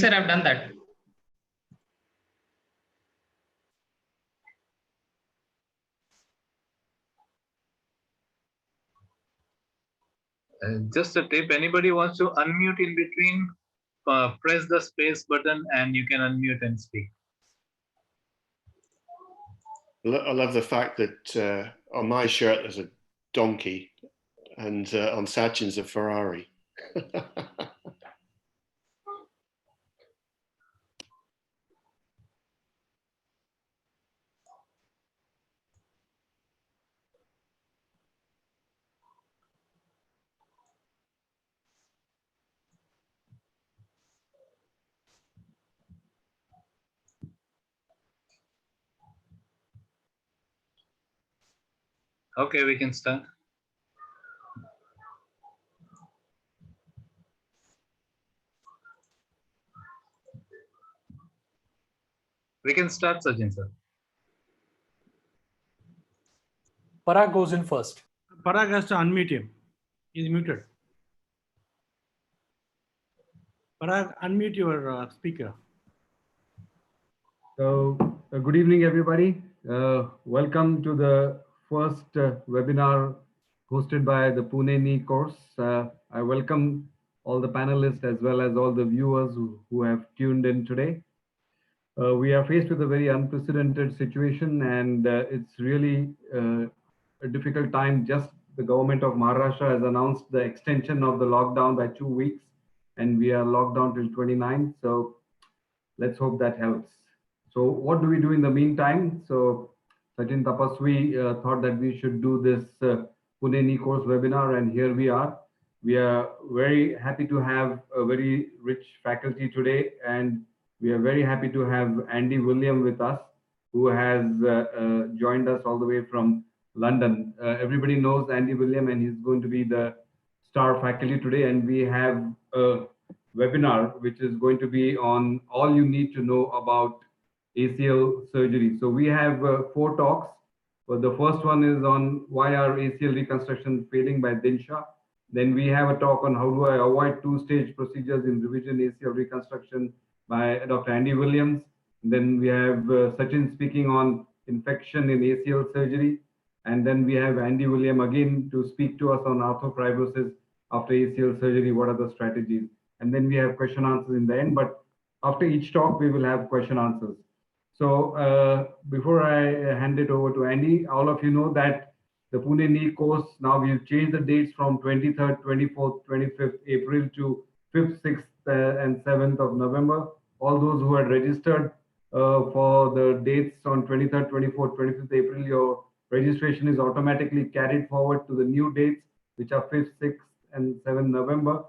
sir, I've done that. Just a tip, anybody wants to unmute in between, press the space button and you can unmute and speak. I love the fact that on my shirt there's a donkey and on Sachin's a Ferrari. Okay, we can start. We can start, Sachin sir. Parag goes in first. Parag has to unmute him. He's muted. Parag, unmute your speaker. So, good evening, everybody. Welcome to the first webinar hosted by the Pune Knee course. I welcome all the panelists as well as all the viewers who have tuned in today. We are faced with a very unprecedented situation, and it's really a difficult time. Just the government of Maharashtra has announced the extension of the lockdown by 2 weeks, and we are locked down till 29th. So let's hope that helps. So what do we do in the meantime? So Sachin Tapaswi thought that we should do this Pune Knee course webinar, and here we are. We are very happy to have a very rich faculty today, and we are very happy to have Andy William with us, who has joined us all the way from London. Everybody knows Andy William, and he's going to be the star faculty today. And we have a webinar which is going to be on all you need to know about ACL surgery. So we have 4 talks. But the first one is on why are ACL reconstruction failing by Dinsha. Then we have a talk on how do I avoid 2-stage procedures in revision ACL reconstruction by Dr. Andy Williams. Then we have Sachin speaking on infection in ACL surgery. And then we have Andy William again to speak to us on arthrofibrosis after ACL surgery. What are the strategies? And then we have question answers in the end. But after each talk, we will have question answers. So before I hand it over to Andy, all of you know that the Pune Knee course, now we've changed the dates from 23rd, 24th, 25th April to 5th, 6th and 7th of November. All those who had registered for the dates on 23rd, 24th, 25th April, your registration is automatically carried forward to the new dates, which are 5th, 6th and 7th November.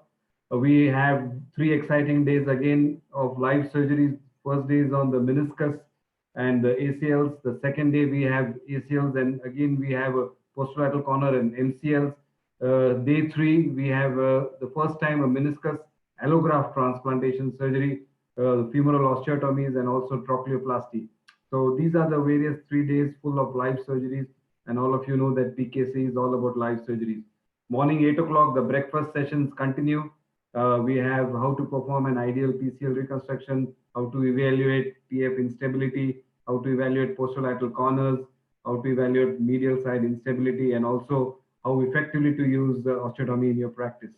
We have 3 exciting days again of live surgeries. First day is on the meniscus and the ACLs. The second day we have ACLs, and again we have a posterolateral corner and MCLs. Day 3 we have the first time a meniscus allograft transplantation surgery, femoral osteotomies, and also trochleoplasty. So these are the various 3 days full of live surgeries, and all of you know that PKC is all about live surgeries. Morning 8 o'clock, the breakfast sessions continue. We have how to perform an ideal PCL reconstruction, how to evaluate PF instability, how to evaluate posterolateral corners, how to evaluate medial side instability, and also how effectively to use osteotomy in your practice.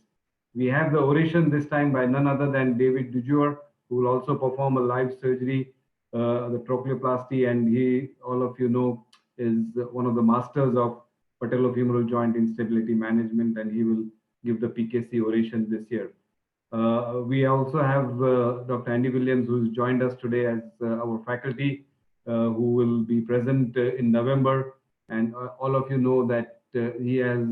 We have the oration this time by none other than David Dujour, who will also perform a live surgery, the trochleoplasty, and he, all of you know, is one of the masters of patellofemoral joint instability management, and he will give the PKC oration this year. We also have Dr. Andy Williams, who's joined us today as our faculty, who will be present in November. And all of you know that he has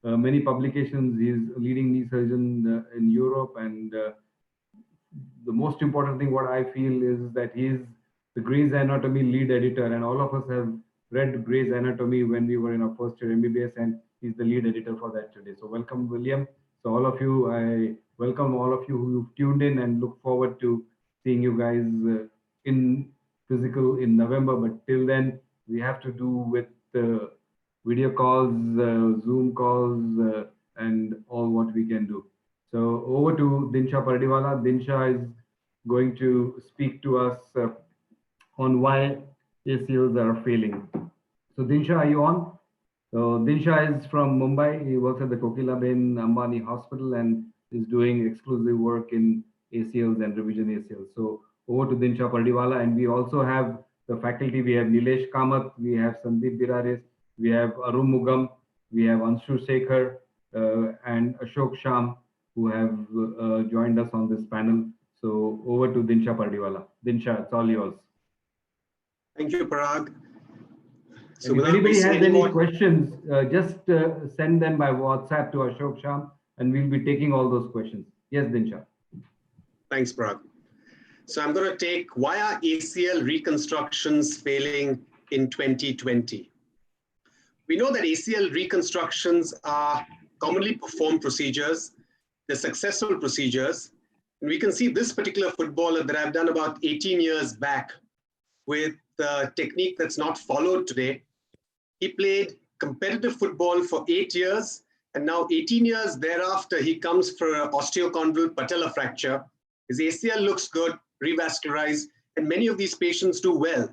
many publications. He's a leading knee surgeon in Europe. And the most important thing, what I feel, is that he's the Gray's Anatomy lead editor. And all of us have read Gray's Anatomy when we were in our first year MBBS, and he's the lead editor for that today. So welcome, William. So all of you, I welcome all of you who've tuned in and look forward to seeing you guys in physical in November. But till then, we have to do with video calls, Zoom calls, and all what we can do. So over to Dinsha Pardiwala. Dinsha is going to speak to us on why ACLs are failing. So Dinsha, are you on? So Dinsha is from Mumbai. He works at the Kokilaben Ambani Hospital and is doing exclusive work in ACLs and revision ACLs. So over to Dinsha Pardiwala. And we also have the faculty. We have Nilesh Kamath, we have Sandeep Birares, we have Arun Mugam, we have Anshu Sekhar and Ashok Sham, who have joined us on this panel. So over to Dinsha Pardiwala. Dinsha, it's all yours. Thank you, Parag. So and if anybody has any questions, just send them by WhatsApp to Ashok Sham, and we'll be taking all those questions. Yes, Dinsha. Thanks, Parag. So I'm going to take why are ACL reconstructions failing in 2020? We know that ACL reconstructions are commonly performed procedures. They're successful procedures. And we can see this particular footballer that I've done about 18 years back with the technique that's not followed today. He played competitive football for 8 years, and now 18 years thereafter, he comes for an osteochondral patella fracture. His ACL looks good, revascularized, and many of these patients do well.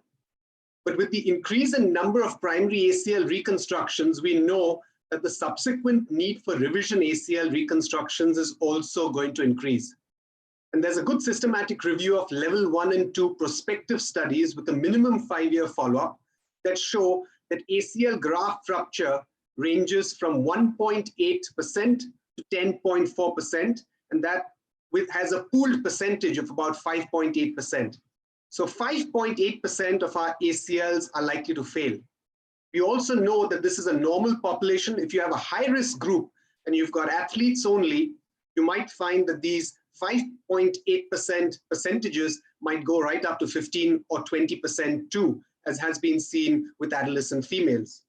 But with the increase in number of primary ACL reconstructions, we know that the subsequent need for revision ACL reconstructions is also going to increase. And there's a good systematic review of level 1 and 2 prospective studies with a minimum 5-year follow-up that show that ACL graft rupture ranges from 1.8% to 10.4%, and that has a pooled percentage of about 5.8%. So 5.8% of our ACLs are likely to fail. We also know that this is a normal population. If you have a high-risk group and you've got athletes only, you might find that these 5.8% percentages might go right up to 15 or 20% too, as has been seen with adolescent females.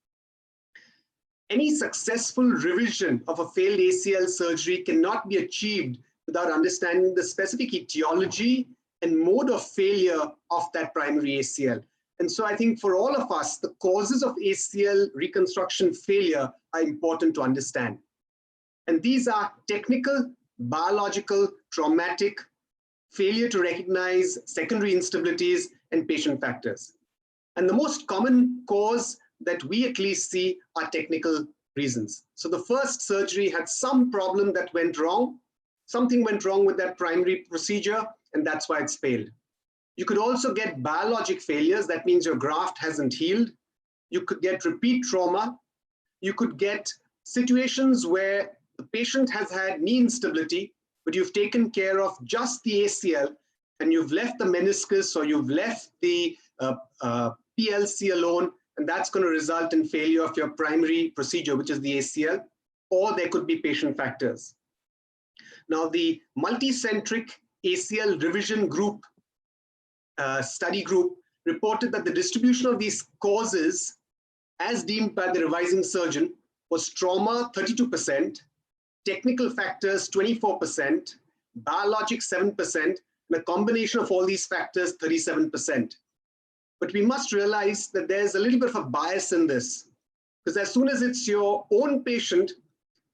Any successful revision of a failed ACL surgery cannot be achieved without understanding the specific etiology and mode of failure of that primary ACL. And so I think for all of us, the causes of ACL reconstruction failure are important to understand. And these are technical, biological, traumatic, failure to recognize secondary instabilities, and patient factors. And the most common cause that we at least see are technical reasons. So the first surgery had some problem that went wrong. Something went wrong with that primary procedure, and that's why it's failed. You could also get biologic failures. That means your graft hasn't healed. You could get repeat trauma. You could get situations where the patient has had knee instability, but you've taken care of just the ACL, and you've left the meniscus or you've left the PLC alone, and that's going to result in failure of your primary procedure, which is the ACL, or there could be patient factors. Now, the multicentric ACL revision group, study group, reported that the distribution of these causes, as deemed by the revising surgeon, was trauma 32%, technical factors 24%, biologic 7%, and a combination of all these factors 37%. But we must realize that there's a little bit of a bias in this, because as soon as it's your own patient,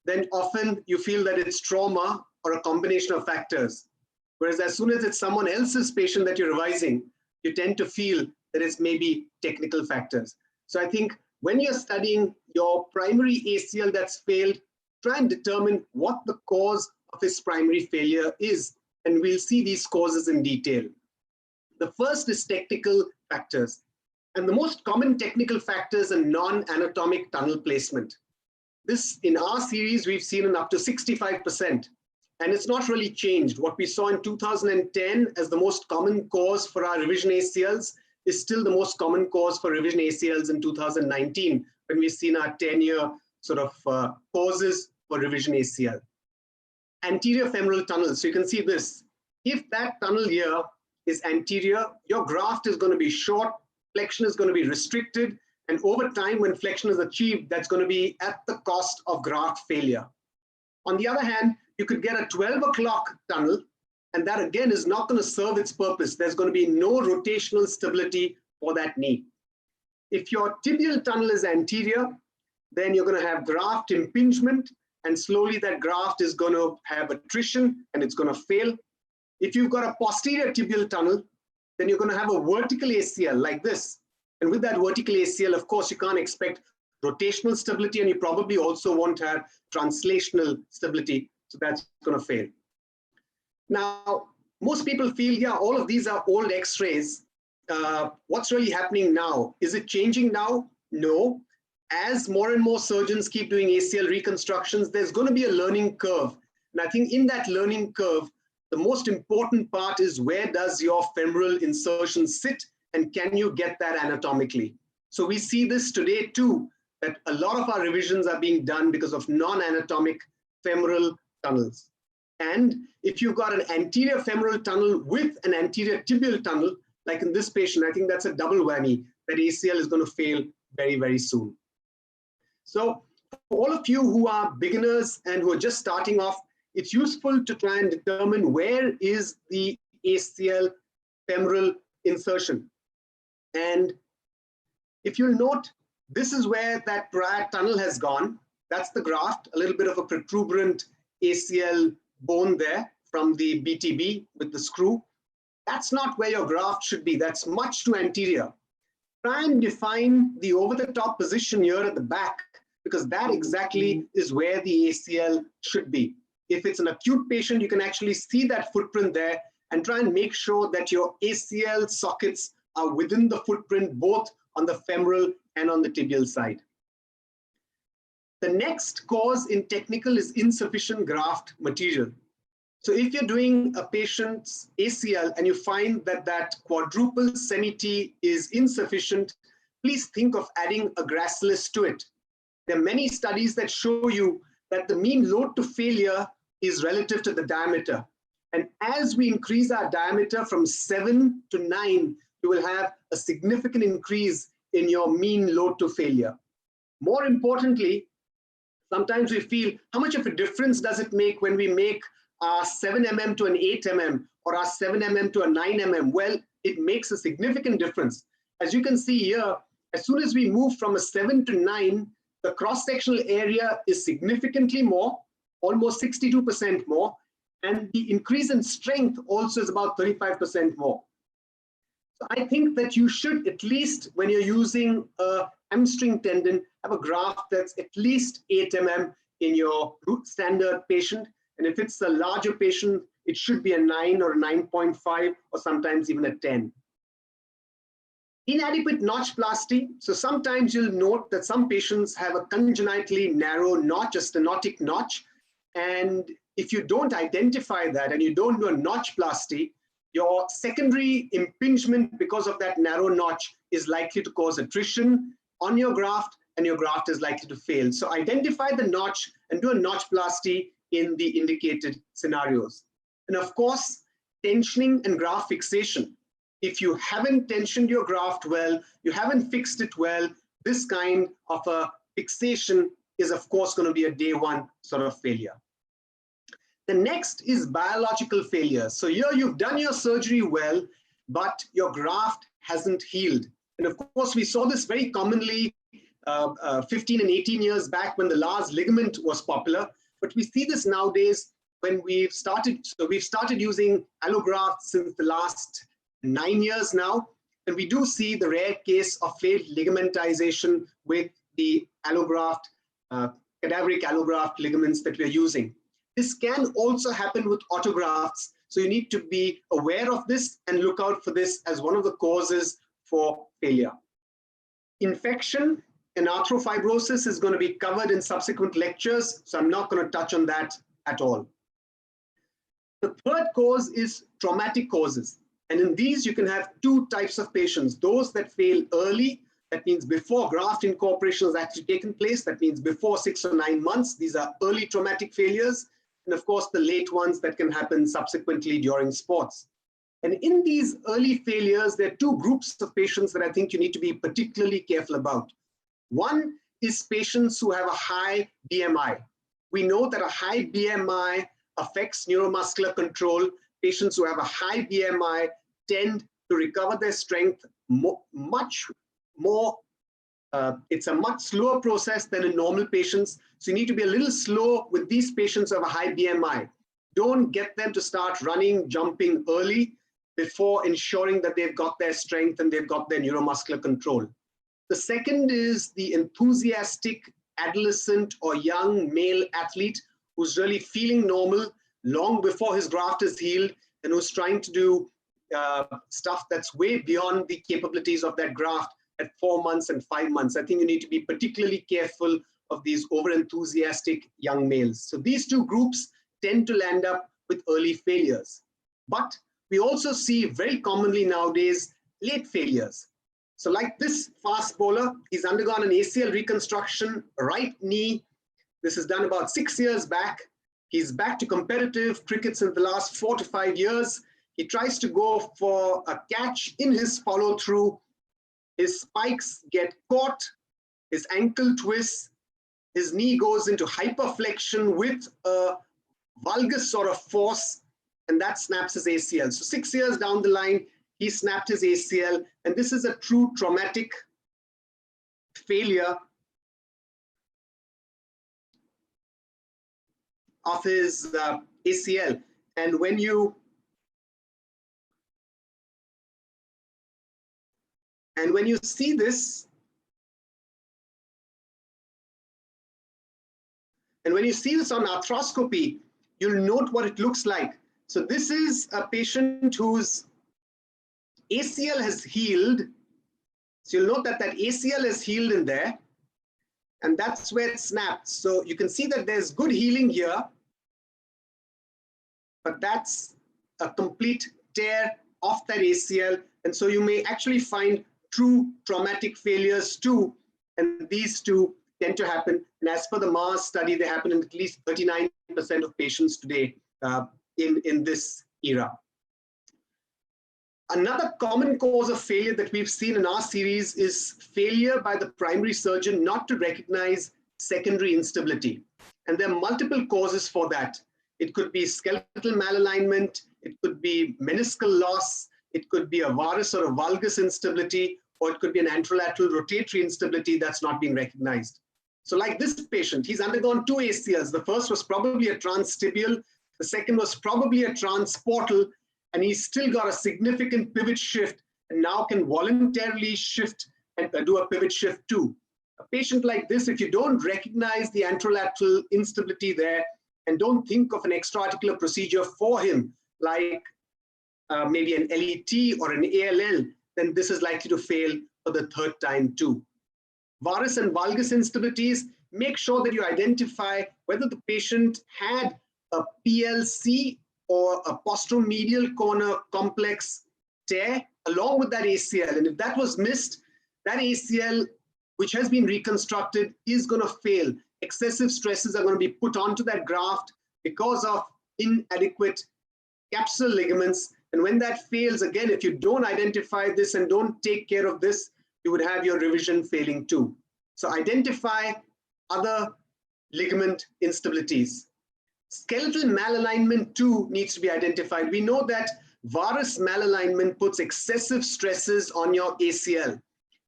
then often you feel that it's trauma or a combination of factors. Whereas as soon as it's someone else's patient that you're revising, you tend to feel that it's maybe technical factors. So I think when you're studying your primary ACL that's failed, try and determine what the cause of his primary failure is, and we'll see these causes in detail. The first is technical factors, and the most common technical factors are non-anatomic tunnel placement. This, in our series, we've seen in up to 65%, and it's not really changed. What we saw in 2010 as the most common cause for our revision ACLs is still the most common cause for revision ACLs in 2019, when we've seen our 10-year sort of causes for revision ACL. Anterior femoral tunnel. So you can see this. If that tunnel here is anterior, your graft is going to be short, flexion is going to be restricted, and over time, when flexion is achieved, that's going to be at the cost of graft failure. On the other hand, you could get a 12 o'clock tunnel, and that again is not going to serve its purpose. There's going to be no rotational stability for that knee. If your tibial tunnel is anterior, then you're going to have graft impingement, and slowly that graft is going to have attrition and it's going to fail. If you've got a posterior tibial tunnel, then you're going to have a vertical ACL like this. And with that vertical ACL, of course, you can't expect rotational stability, and you probably also won't have translational stability. So that's going to fail. Now, most people feel, yeah, all of these are old X-rays. What's really happening now? Is it changing now? No. As more and more surgeons keep doing ACL reconstructions, there's going to be a learning curve. And I think in that learning curve, the most important part is where does your femoral insertion sit, and can you get that anatomically? So we see this today too, that a lot of our revisions are being done because of non-anatomic femoral tunnels. And if you've got an anterior femoral tunnel with an anterior tibial tunnel, like in this patient, I think that's a double whammy, that ACL is going to fail very, very soon. So for all of you who are beginners and who are just starting off, it's useful to try and determine where is the ACL femoral insertion. And if you'll note, this is where that prior tunnel has gone. That's the graft, a little bit of a protuberant ACL bone there from the BTB with the screw. That's not where your graft should be. That's much too anterior. Try and define the over-the-top position here at the back, because that exactly is where the ACL should be. If it's an acute patient, you can actually see that footprint there and try and make sure that your ACL sockets are within the footprint, both on the femoral and on the tibial side. The next cause in technical is insufficient graft material. So if you're doing a patient's ACL and you find that that quadruple semi-T is insufficient, please think of adding a gracilis to it. There are many studies that show you that the mean load to failure is relative to the diameter. And as we increase our diameter from 7 to 9, you will have a significant increase in your mean load to failure. More importantly, sometimes we feel, how much of a difference does it make when we make our 7 mm to an 8 mm or our 7 mm to a 9 mm? Well, it makes a significant difference. As you can see here, as soon as we move from a 7 to 9, the cross-sectional area is significantly more, almost 62% more, and the increase in strength also is about 35% more. So I think that you should, at least when you're using a hamstring tendon, have a graft that's at least 8 mm in your standard patient. And if it's a larger patient, it should be a 9 or a 9.5 or sometimes even a 10. Inadequate notchplasty. So sometimes you'll note that some patients have a congenitally narrow notch, a stenotic notch. And if you don't identify that and you don't do a notchplasty, your secondary impingement because of that narrow notch is likely to cause attrition on your graft, and your graft is likely to fail. So identify the notch and do a notchplasty in the indicated scenarios. And of course, tensioning and graft fixation. If you haven't tensioned your graft well, you haven't fixed it well, this kind of a fixation is of course going to be a day one sort of failure. The next is biological failure. So here you've done your surgery well, but your graft hasn't healed. And of course, we saw this very commonly 15 and 18 years back when the Lars ligament was popular. But we see this nowadays when we've started using allograft since the last 9 years now. And we do see the rare case of failed ligamentization with the allograft, cadaveric allograft ligaments that we're using. This can also happen with autografts. So you need to be aware of this and look out for this as one of the causes for failure. Infection and arthrofibrosis is going to be covered in subsequent lectures, so I'm not going to touch on that at all. The third cause is traumatic causes. And in these, you can have two types of patients. Those that fail early, that means before graft incorporation has actually taken place, that means before 6 or 9 months. These are early traumatic failures. And of course, the late ones that can happen subsequently during sports. And in these early failures, there are two groups of patients that I think you need to be particularly careful about. One is patients who have a high BMI. We know that a high BMI affects neuromuscular control. Patients who have a high BMI tend to recover their strength much more. It's a much slower process than in normal patients. So you need to be a little slow with these patients who have a high BMI. don't get them to start running, jumping early before ensuring that they've got their strength and they've got their neuromuscular control. The second is the enthusiastic adolescent or young male athlete who's really feeling normal long before his graft is healed and who's trying to do stuff that's way beyond the capabilities of that graft at 4 months and 5 months. I think you need to be particularly careful of these over-enthusiastic young males. So these two groups tend to land up with early failures. But we also see very commonly nowadays late failures. So like this fast bowler, he's undergone an ACL reconstruction, right knee. This is done about 6 years back. He's back to competitive crickets in the last 4 to 5 years. He tries to go for a catch in his follow through. His spikes get caught, his ankle twists, his knee goes into hyperflexion with a valgus sort of force, and that snaps his ACL. So 6 years down the line, he snapped his ACL, and this is a true traumatic failure of his ACL. And when you see this, and when you see this on arthroscopy, you'll note what it looks like. So this is a patient whose ACL has healed. So you'll note that that ACL is healed in there, and that's where it snapped. So you can see that there's good healing here, but that's a complete tear of that ACL. And so you may actually find true traumatic failures too, and these two tend to happen. And as per the Mars study, they happen in at least 39% of patients today in this era. Another common cause of failure that we've seen in our series is failure by the primary surgeon not to recognize secondary instability. And there are multiple causes for that. It could be skeletal malalignment, it could be meniscal loss, it could be a varus or a valgus instability, or it could be an anterolateral rotatory instability that's not being recognized. So like this patient, he's undergone 2 ACLs. The first was probably a transtibial, the second was probably a transportal, and he's still got a significant pivot shift and now can voluntarily shift and do a pivot shift too. A patient like this, if you don't recognize the anterolateral instability there and don't think of an extra-articular procedure for him, like maybe an LET or an ALL, then this is likely to fail for the 3rd time too. Varus and valgus instabilities, make sure that you identify whether the patient had a PLC or a posteromedial corner complex tear along with that ACL. And if that was missed, that ACL, which has been reconstructed, is going to fail. Excessive stresses are going to be put onto that graft because of inadequate capsular ligaments. And when that fails, again, if you don't identify this and don't take care of this, you would have your revision failing too. So identify other ligament instabilities. Skeletal malalignment too needs to be identified. We know that varus malalignment puts excessive stresses on your ACL.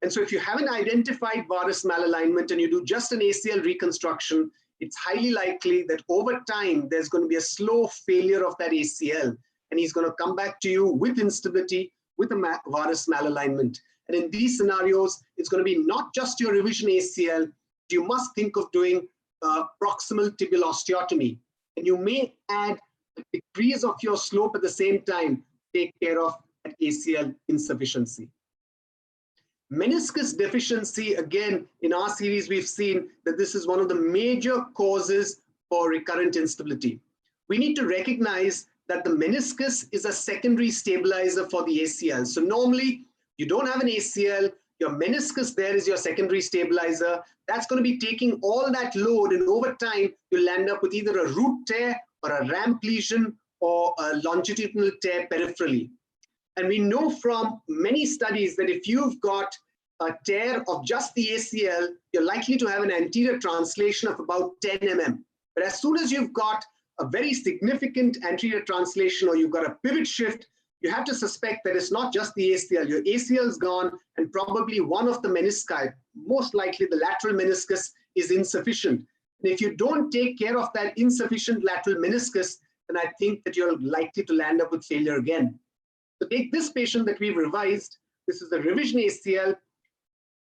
And so if you haven't identified varus malalignment and you do just an ACL reconstruction, it's highly likely that over time, there's going to be a slow failure of that ACL. And he's going to come back to you with instability, with a varus malalignment. And in these scenarios, it's going to be not just your revision ACL. You must think of doing proximal tibial osteotomy. And you may add a decrease of your slope at the same time, take care of an ACL insufficiency. Meniscus deficiency, again, in our series, we've seen that this is one of the major causes for recurrent instability. We need to recognize that the meniscus is a secondary stabilizer for the ACL. So normally, you don't have an ACL, your meniscus there is your secondary stabilizer. That's going to be taking all that load, and over time, you'll land up with either a root tear or a ramp lesion or a longitudinal tear peripherally. And we know from many studies that if you've got a tear of just the ACL, you're likely to have an anterior translation of about 10 mm. But as soon as you've got a very significant anterior translation or you've got a pivot shift, you have to suspect that it's not just the ACL. Your ACL is gone and probably one of the menisci, most likely the lateral meniscus, is insufficient. And if you don't take care of that insufficient lateral meniscus, then I think that you're likely to land up with failure again. So take this patient that we've revised. This is a revision ACL.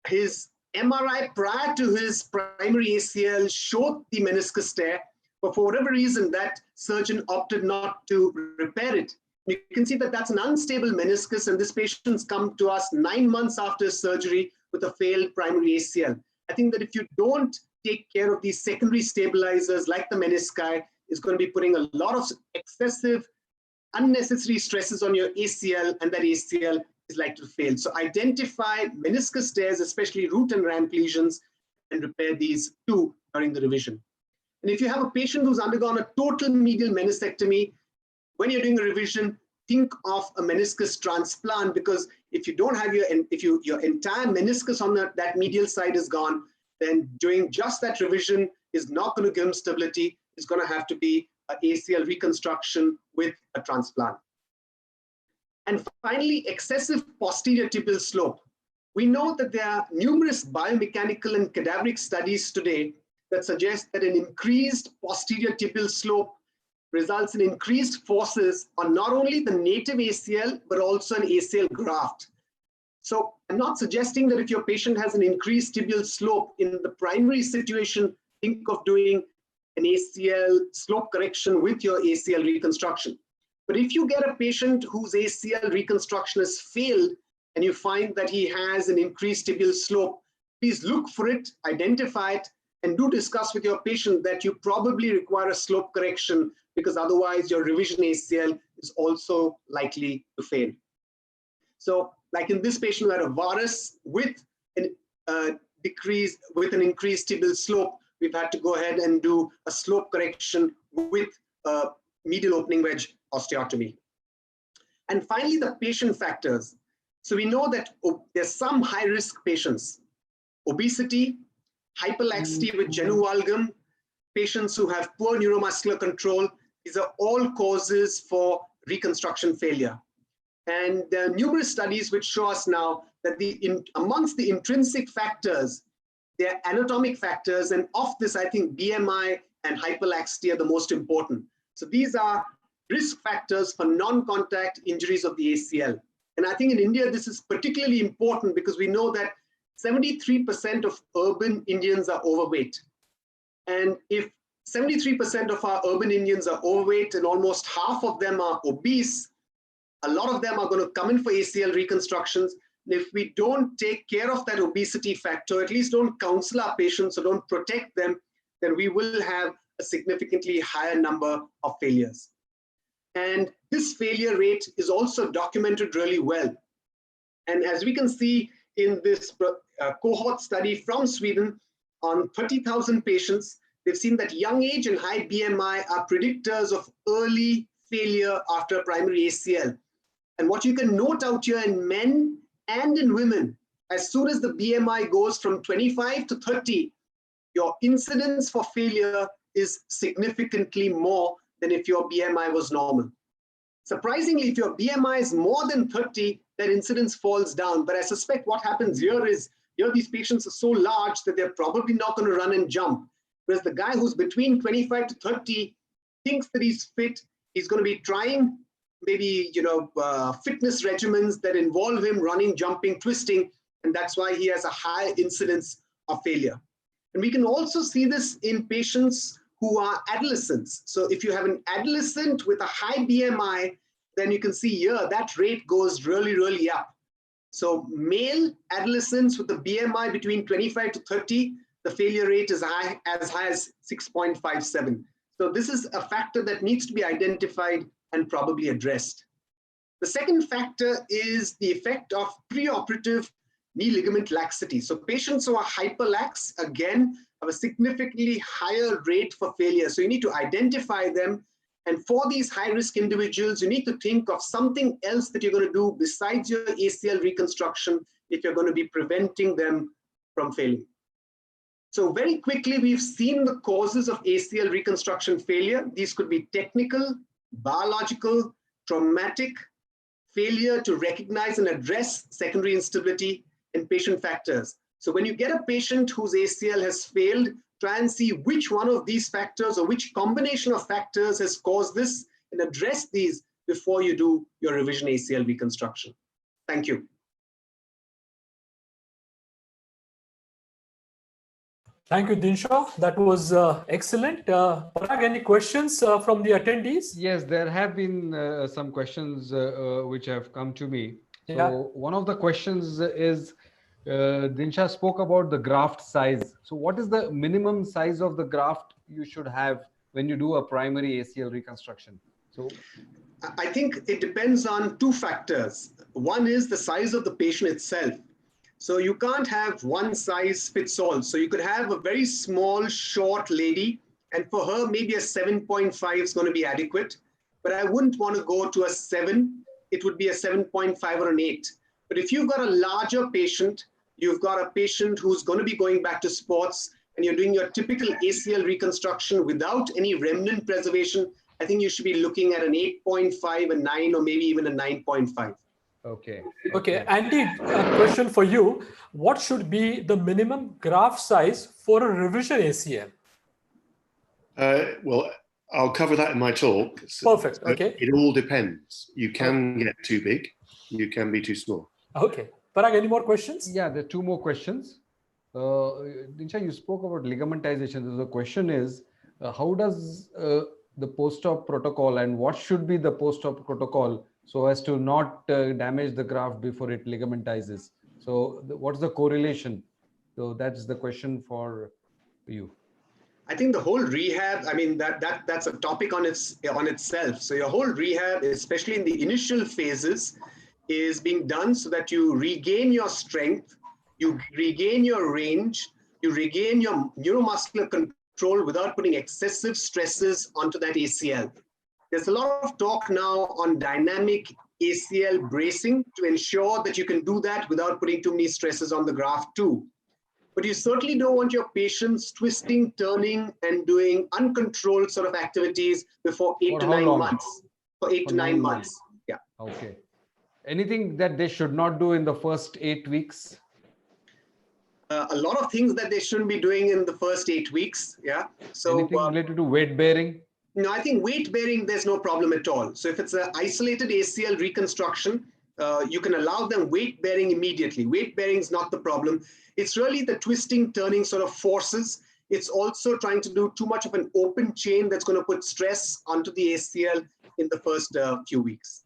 His MRI prior to his primary ACL showed the meniscus tear, but for whatever reason, that surgeon opted not to repair it. You can see that that's an unstable meniscus, and this patient's come to us 9 months after surgery with a failed primary ACL. I think that if you don't take care of these secondary stabilizers like the menisci, it's going to be putting a lot of excessive, unnecessary stresses on your ACL, and that ACL is likely to fail. So identify meniscus tears, especially root and ramp lesions, and repair these too during the revision. And if you have a patient who's undergone a total medial meniscectomy, when you're doing a revision, think of a meniscus transplant, because if you don't have your entire meniscus on that medial side is gone, then doing just that revision is not going to give him stability. It's going to have to be an ACL reconstruction with a transplant. And finally, excessive posterior tibial slope. We know that there are numerous biomechanical and cadaveric studies today that suggest that an increased posterior tibial slope results in increased forces on not only the native ACL, but also an ACL graft. So I'm not suggesting that if your patient has an increased tibial slope in the primary situation, think of doing an ACL slope correction with your ACL reconstruction. But if you get a patient whose ACL reconstruction has failed and you find that he has an increased tibial slope, please look for it, identify it, and do discuss with your patient that you probably require a slope correction, because otherwise your revision ACL is also likely to fail. So like in this patient who had a varus with an increased tibial slope, we've had to go ahead and do a slope correction with a medial opening wedge osteotomy. And finally, the patient factors. So we know that there's some high-risk patients: obesity, hyperlaxity with genu valgum, patients who have poor neuromuscular control. These are all causes for reconstruction failure. And there are numerous studies which show us now that amongst the intrinsic factors, there are anatomic factors, and of this, I think BMI and hyperlaxity are the most important. So these are risk factors for non-contact injuries of the ACL. And I think in India, this is particularly important because we know that 73% of urban Indians are overweight. And if 73% of our urban Indians are overweight and almost half of them are obese, a lot of them are going to come in for ACL reconstructions. And if we don't take care of that obesity factor, at least don't counsel our patients or don't protect them, then we will have a significantly higher number of failures. And this failure rate is also documented really well. And as we can see in this cohort study from Sweden, on 30,000 patients, they've seen that young age and high BMI are predictors of early failure after a primary ACL. And what you can note out here in men and in women, as soon as the BMI goes from 25 to 30, your incidence for failure is significantly more than if your BMI was normal. Surprisingly, if your BMI is more than 30, that incidence falls down. But I suspect what happens here is, these patients are so large that they're probably not going to run and jump. Whereas the guy who's between 25 to 30 thinks that he's fit, he's going to be trying maybe, fitness regimens that involve him running, jumping, twisting, and that's why he has a high incidence of failure. And we can also see this in patients who are adolescents. So if you have an adolescent with a high BMI, then you can see here that rate goes really, really up. So male adolescents with a BMI between 25 to 30, the failure rate is as high as 6.57. So this is a factor that needs to be identified and probably addressed. The second factor is the effect of preoperative knee ligament laxity. So patients who are hyperlax, again, have a significantly higher rate for failure. So you need to identify them. And for these high-risk individuals, you need to think of something else that you're going to do besides your ACL reconstruction if you're going to be preventing them from failing. So very quickly, we've seen the causes of ACL reconstruction failure. These could be technical, biological, traumatic, failure to recognize and address secondary instability, and patient factors. So when you get a patient whose ACL has failed, try and see which one of these factors or which combination of factors has caused this, and address these before you do your revision ACL reconstruction. Thank you. Thank you, Dinshaw. That was excellent. Parag, any questions from the attendees? Yes, there have been some questions which have come to me. So Yeah. one of the questions is, Dinsha spoke about the graft size. So what is the minimum size of the graft you should have when you do a primary ACL reconstruction? So I think it depends on two factors. One is the size of the patient itself. So you can't have one size fits all. So you could have a very small, short lady, and for her, maybe a 7.5 is going to be adequate. But I wouldn't want to go to a 7. It would be a 7.5 or an 8. But if you've got a larger patient, you've got a patient who's going to be going back to sports, and you're doing your typical ACL reconstruction without any remnant preservation, I think you should be looking at an 8.5, a 9, or maybe even a 9.5. okay. Okay, Andy, a question for you. What should be the minimum graft size for a revision ACL? Well, I'll cover that in my talk. Perfect. So Okay. it all depends. You can get too big. You can be too small. Okay. Parag, any more questions? Yeah, there are two more questions. Dinsha, you spoke about ligamentization. So the question is, how does the post-op protocol, and what should be the post-op protocol so as to not damage the graft before it ligamentizes? So what's the correlation? So that's the question for you. I think the whole rehab, I mean, that's a topic on itself. So your whole rehab, especially in the initial phases, is being done so that you regain your strength, you regain your range, you regain your neuromuscular control without putting excessive stresses onto that ACL. There's a lot of talk now on dynamic ACL bracing to ensure that you can do that without putting too many stresses on the graft too. But you certainly don't want your patients twisting, turning, and doing uncontrolled sort of activities before 8 to 9 months. For 8 to 9 months. Yeah. Okay. Anything that they should not do in the first 8 weeks? A lot of things that they shouldn't be doing in the first 8 weeks. Yeah. So anything related to weight bearing? No, I think weight bearing, there's no problem at all. So if it's an isolated ACL reconstruction, you can allow them weight bearing immediately. Weight bearing is not the problem. It's really the twisting, turning sort of forces. It's also trying to do too much of an open chain that's going to put stress onto the ACL in the first few weeks.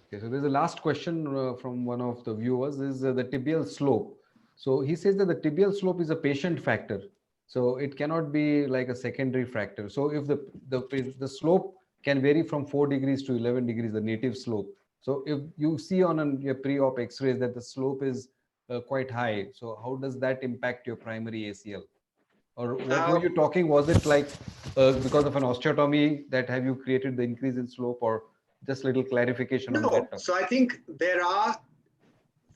Okay, so there's a last question from one of the viewers is the tibial slope. So he says that the tibial slope is a patient factor. So it cannot be like a secondary factor. So if the slope can vary from 4 degrees to 11 degrees, the native slope. So if you see on your pre-op x-rays that the slope is quite high, so how does that impact your primary ACL? Or what were you talking? Was it like because of an osteotomy that have you created the increase in slope, or just little clarification on that? No, so I think there are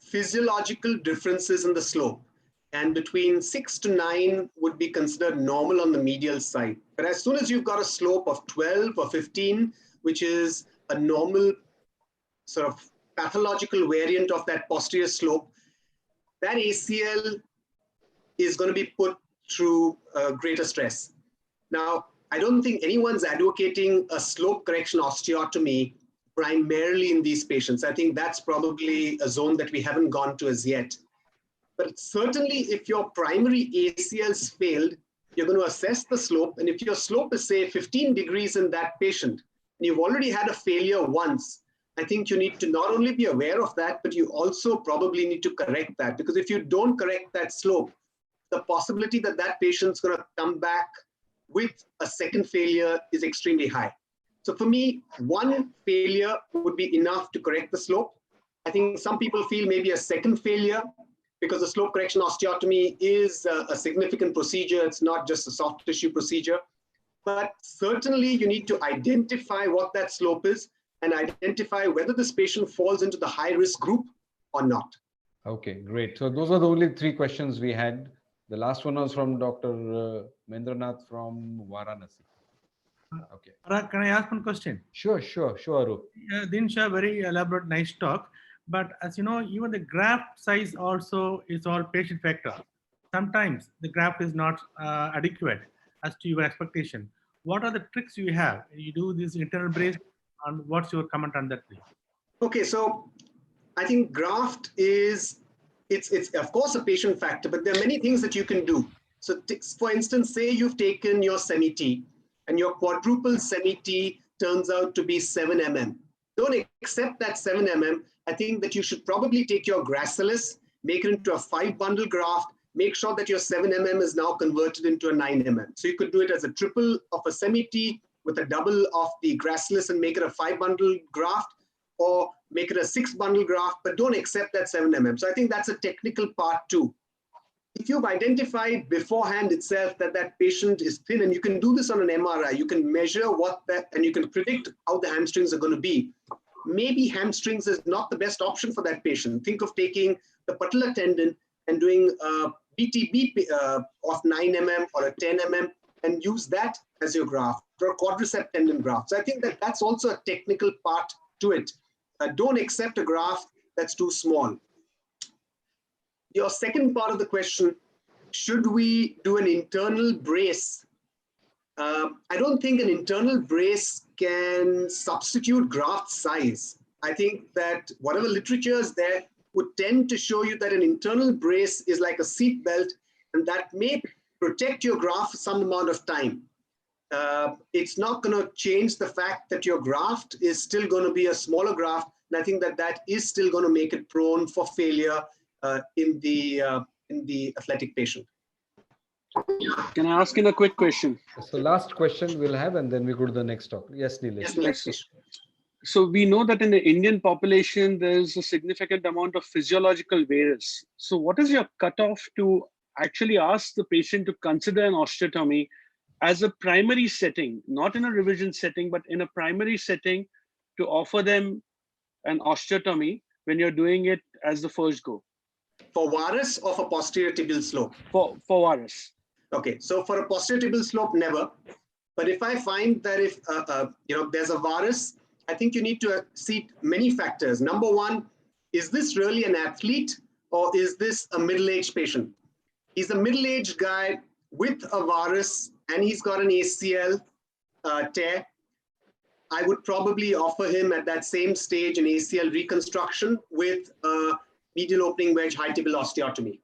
physiological differences in the slope, and between 6 to 9 would be considered normal on the medial side. But as soon as you've got a slope of 12 or 15, which is a normal sort of pathological variant of that posterior slope, that ACL is going to be put through greater stress. Now, I don't think anyone's advocating a slope correction osteotomy primarily in these patients. I think that's probably a zone that we haven't gone to as yet. But certainly if your primary ACL's failed, you're going to assess the slope. And if your slope is, say, 15 degrees in that patient, and you've already had a failure once, I think you need to not only be aware of that, but you also probably need to correct that. Because if you don't correct that slope, the possibility that that patient's going to come back with a second failure is extremely high. So for me, one failure would be enough to correct the slope. I think some people feel maybe a second failure, because the slope correction osteotomy is a significant procedure. It's not just a soft tissue procedure. But certainly you need to identify what that slope is and identify whether this patient falls into the high risk group or not. Okay, great. So those are the only 3 questions we had. The last one was from Dr. Mendranath from Varanasi. Okay. Can I ask one question? Sure, Arup. Dinsha, very elaborate, nice talk. But as you know, even the graft size also is all patient factor. Sometimes the graft is not adequate as to your expectation. What are the tricks you have? You do this internal brace And what's your comment on that, please? Okay, so I think graft is, it's of course a patient factor, but there are many things that you can do. So for instance, say you've taken your semi-T and your quadruple semi-T turns out to be 7 mm. Don't accept that 7 mm. I think that you should probably take your gracilis, make it into a 5-bundle graft, make sure that your 7 mm is now converted into a 9 mm. So you could do it as a triple of a semi-T with a double of the gracilis and make it a 5-bundle graft, or make it a 6-bundle graft, but don't accept that 7 mm. So I think that's a technical part too. If you've identified beforehand itself that that patient is thin, and you can do this on an MRI, you can measure what that, and you can predict how the hamstrings are going to be. Maybe hamstrings is not the best option for that patient. Think of taking the patellar tendon and doing a BTB of 9 mm or a 10 mm and use that as your graft, or a quadricep tendon graft. So I think that that's also a technical part to it. Don't accept a graft that's too small. Your second part of the question, should we do an internal brace? I don't think an internal brace can substitute graft size. I think that whatever literature is there would tend to show you that an internal brace is like a seat belt, and that may protect your graft for some amount of time. It's not going to change the fact that your graft is still going to be a smaller graft, and I think that that is still going to make it prone for failure in the athletic patient. Can I ask in a quick question? So last question we'll have, and then we go to the next talk. Yes, Nilesh. Yes, So we know that in the Indian population, there's a significant amount of physiological varus. So what is your cutoff to actually ask the patient to consider an osteotomy as a primary setting, not in a revision setting, but in a primary setting, to offer them an osteotomy when you're doing it as the first go? For varus or for posterior tibial slope? For varus. Okay, so for a posterior tibial slope, never. But if I find that if there's a varus, I think you need to see many factors. Number one, is this really an athlete or is this a middle-aged patient? He's a middle-aged guy with a varus and he's got an ACL tear. I would probably offer him at that same stage an ACL reconstruction with a medial opening wedge high tibial osteotomy.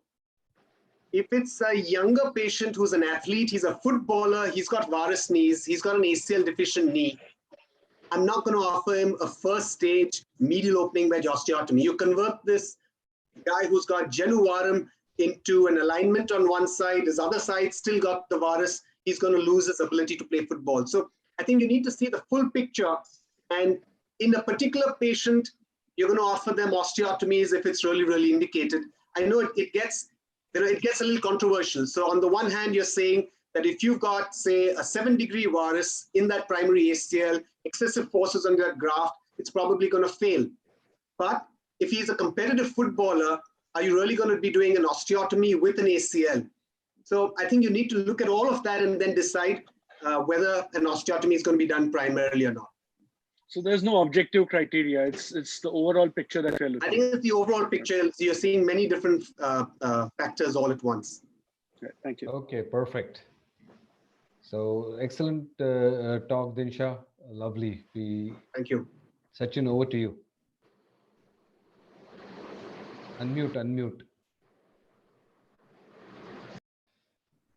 If it's a younger patient who's an athlete, he's a footballer, he's got varus knees, he's got an ACL deficient knee, I'm not going to offer him a first stage medial opening wedge osteotomy. You convert this guy who's got genu varum into an alignment on one side, his other side still got the varus, he's going to lose his ability to play football. So I think you need to see the full picture, and in a particular patient, you're going to offer them osteotomies if it's really, really indicated. I know it gets a little controversial. So on the one hand, you're saying that if you've got, say, a 7-degree varus in that primary ACL, excessive forces on that graft, it's probably going to fail. But if he's a competitive footballer, are you really going to be doing an osteotomy with an ACL? So I think you need to look at all of that and then decide whether an osteotomy is going to be done primarily or not. So there's no objective criteria. It's the overall picture that we're looking at. I think it's the overall picture. You're seeing many different factors all at once. Okay, thank you. Okay, perfect. So excellent talk, Dinsha. Lovely. Thank you. Sachin, over to you. Unmute.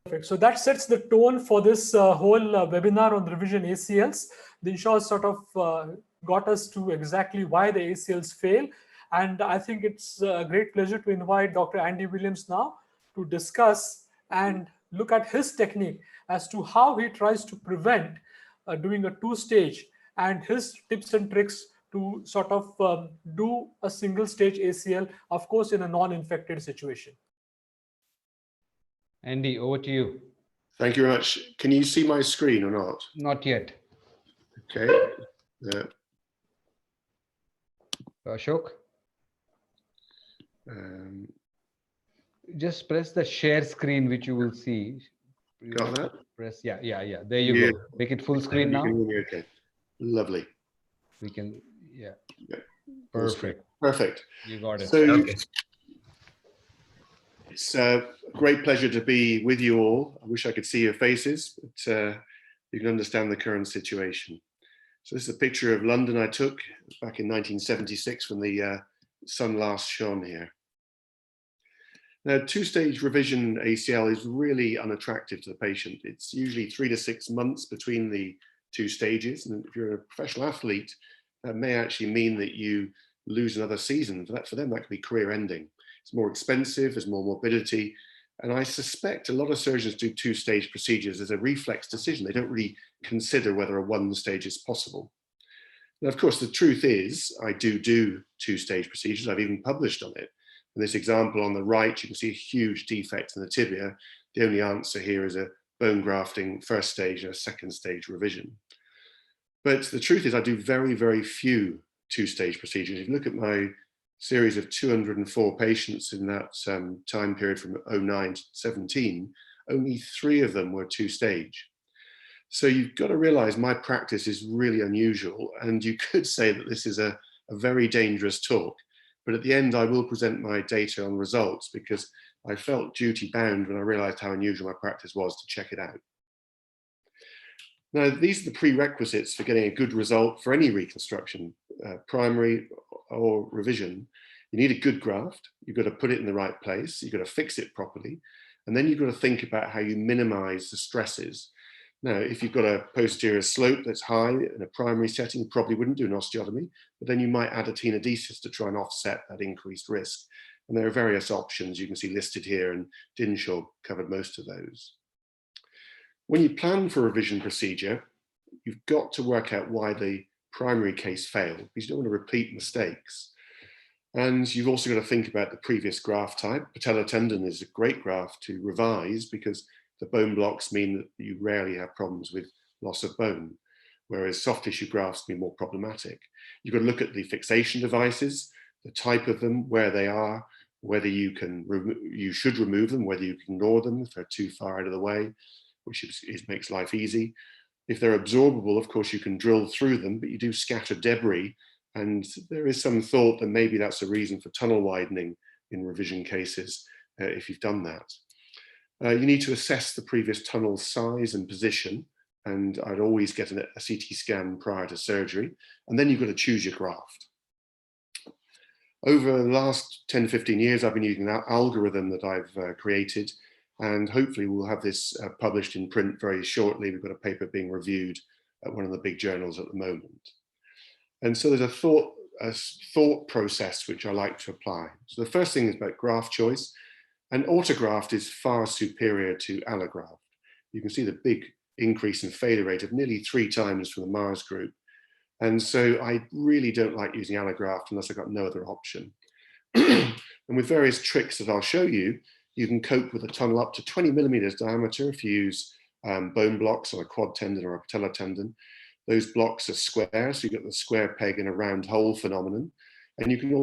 Perfect. So that sets the tone for this whole webinar on revision ACLs. Dinsha sort of got us to exactly why the ACLs fail. And I think it's a great pleasure to invite Dr. Andy Williams now to discuss and look at his technique as to how he tries to prevent doing a 2-stage and his tips and tricks to sort of do a single-stage ACL, of course, in a non-infected situation. Andy, over to you. Thank you very much. Can you see my screen or not? Not yet. Okay. Ashok? Just press the share screen, which you will see. Got that? Press, yeah. There you go. Make it full screen now. Okay. Lovely. We can, yeah. Perfect. You got it. So, Okay. it's a great pleasure to be with you all. I wish I could see your faces, but you can understand the current situation. So this is a picture of London I took back in 1976 when the sun last shone here. Now, two-stage revision ACL is really unattractive to the patient. It's usually 3 to 6 months between the two stages. And if you're a professional athlete, that may actually mean that you lose another season. For them, that could be career ending. It's more expensive, there's more morbidity. And I suspect a lot of surgeons do two-stage procedures as a reflex decision. They don't really consider whether a one-stage is possible. Now, of course, the truth is I do two-stage procedures. I've even published on it. In this example on the right, you can see a huge defect in the tibia. The only answer here is a bone grafting first stage and a second stage revision. But the truth is I do very, very few two-stage procedures. If you look at my series of 204 patients in that time period from 09 to 17, only 3 of them were two-stage. So you've got to realize my practice is really unusual, and you could say that this is a very dangerous talk. But at the end, I will present my data on results because I felt duty bound when I realized how unusual my practice was to check it out. Now, these are the prerequisites for getting a good result for any reconstruction, primary or revision. You need a good graft. You've got to put it in the right place. You've got to fix it properly. And then you've got to think about how you minimize the stresses. Now, if you've got a posterior slope that's high in a primary setting, you probably wouldn't do an osteotomy, but then you might add a tenodesis to try and offset that increased risk. And there are various options you can see listed here, and Dinshaw covered most of those. When you plan for a revision procedure, you've got to work out why the primary case failed, because you don't want to repeat mistakes. And you've also got to think about the previous graft type. Patellar tendon is a great graft to revise because the bone blocks mean that you rarely have problems with loss of bone, whereas soft tissue grafts can be more problematic. You've got to look at the fixation devices, the type of them, where they are, whether you should remove them, whether you can ignore them if they're too far out of the way, which makes life easy. If they're absorbable, of course, you can drill through them, but you do scatter debris. And there is some thought that maybe that's a reason for tunnel widening in revision cases if you've done that. You need to assess the previous tunnel size and position, and I'd always get a CT scan prior to surgery, and then you've got to choose your graft. Over the last 10, 15 years, I've been using an algorithm that I've created, and hopefully we'll have this published in print very shortly. We've got a paper being reviewed at one of the big journals at the moment. And so there's a thought process which I like to apply. So the first thing is about graft choice. And autograft is far superior to allograft. You can see the big increase in failure rate of nearly 3 times from the Mars group. And so I really don't like using allograft unless I've got no other option. And with various tricks that I'll show you, you can cope with a tunnel up to 20 millimeters diameter if you use bone blocks on a quad tendon or a patellar tendon. Those blocks are square, so you get the square peg in a round hole phenomenon. And you can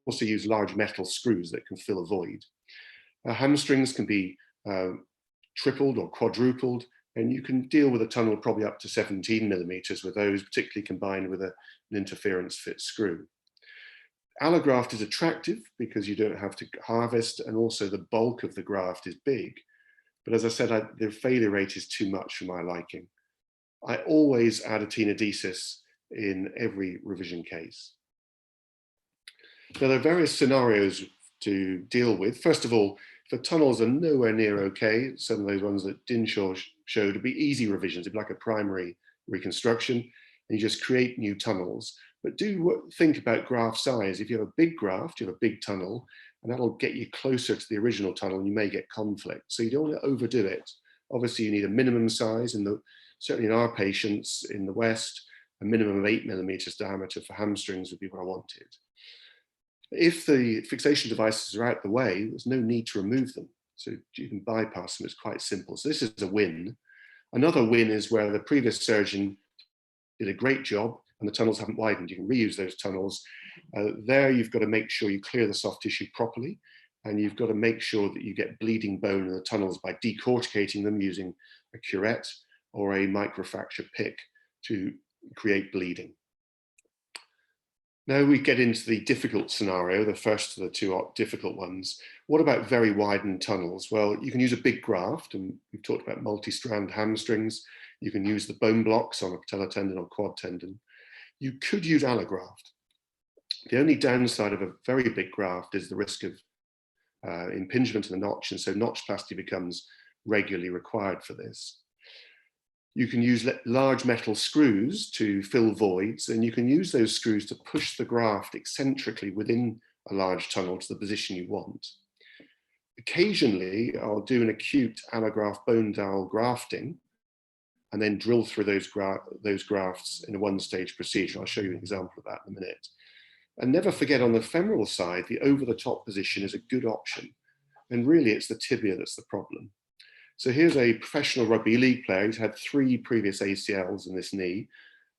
also use large metal screws that can fill a void. Hamstrings can be tripled or quadrupled, and you can deal with a tunnel probably up to 17 millimeters with those, particularly combined with an interference fit screw. Allograft is attractive because you don't have to harvest, and also the bulk of the graft is big. But as I said, the failure rate is too much for my liking. I always add a tenodesis in every revision case. Now, there are various scenarios to deal with. First of all, if the tunnels are nowhere near okay, some of those ones that Dinshaw showed would be easy revisions. It'd be like a primary reconstruction, and you just create new tunnels. But do think about graft size. If you have a big graft, you have a big tunnel, and that'll get you closer to the original tunnel, and you may get conflict. So you don't want to overdo it. Obviously, you need a minimum size, and certainly in our patients in the West, a minimum of 8 millimeters diameter for hamstrings would be what I wanted. If the fixation devices are out the way, there's no need to remove them. So you can bypass them, it's quite simple. So this is a win. Another win is where the previous surgeon did a great job and the tunnels haven't widened. You can reuse those tunnels. There you've got to make sure you clear the soft tissue properly, and you've got to make sure that you get bleeding bone in the tunnels by decorticating them using a curette or a microfracture pick to create bleeding. Now we get into the difficult scenario, the first of the 2 difficult ones. What about very widened tunnels? Well, you can use a big graft, and we've talked about multi-strand hamstrings. You can use the bone blocks on a patellar tendon or quad tendon. You could use allograft. The only downside of a very big graft is the risk of impingement in the notch, and so notchplasty becomes regularly required for this. You can use large metal screws to fill voids, and you can use those screws to push the graft eccentrically within a large tunnel to the position you want. Occasionally, I'll do an acute allograft bone dowel grafting and then drill through those grafts in a one-stage procedure. I'll show you an example of that in a minute. And never forget, on the femoral side, the over-the-top position is a good option. And really, it's the tibia that's the problem. So here's a professional rugby league player. He's had 3 previous ACLs in this knee,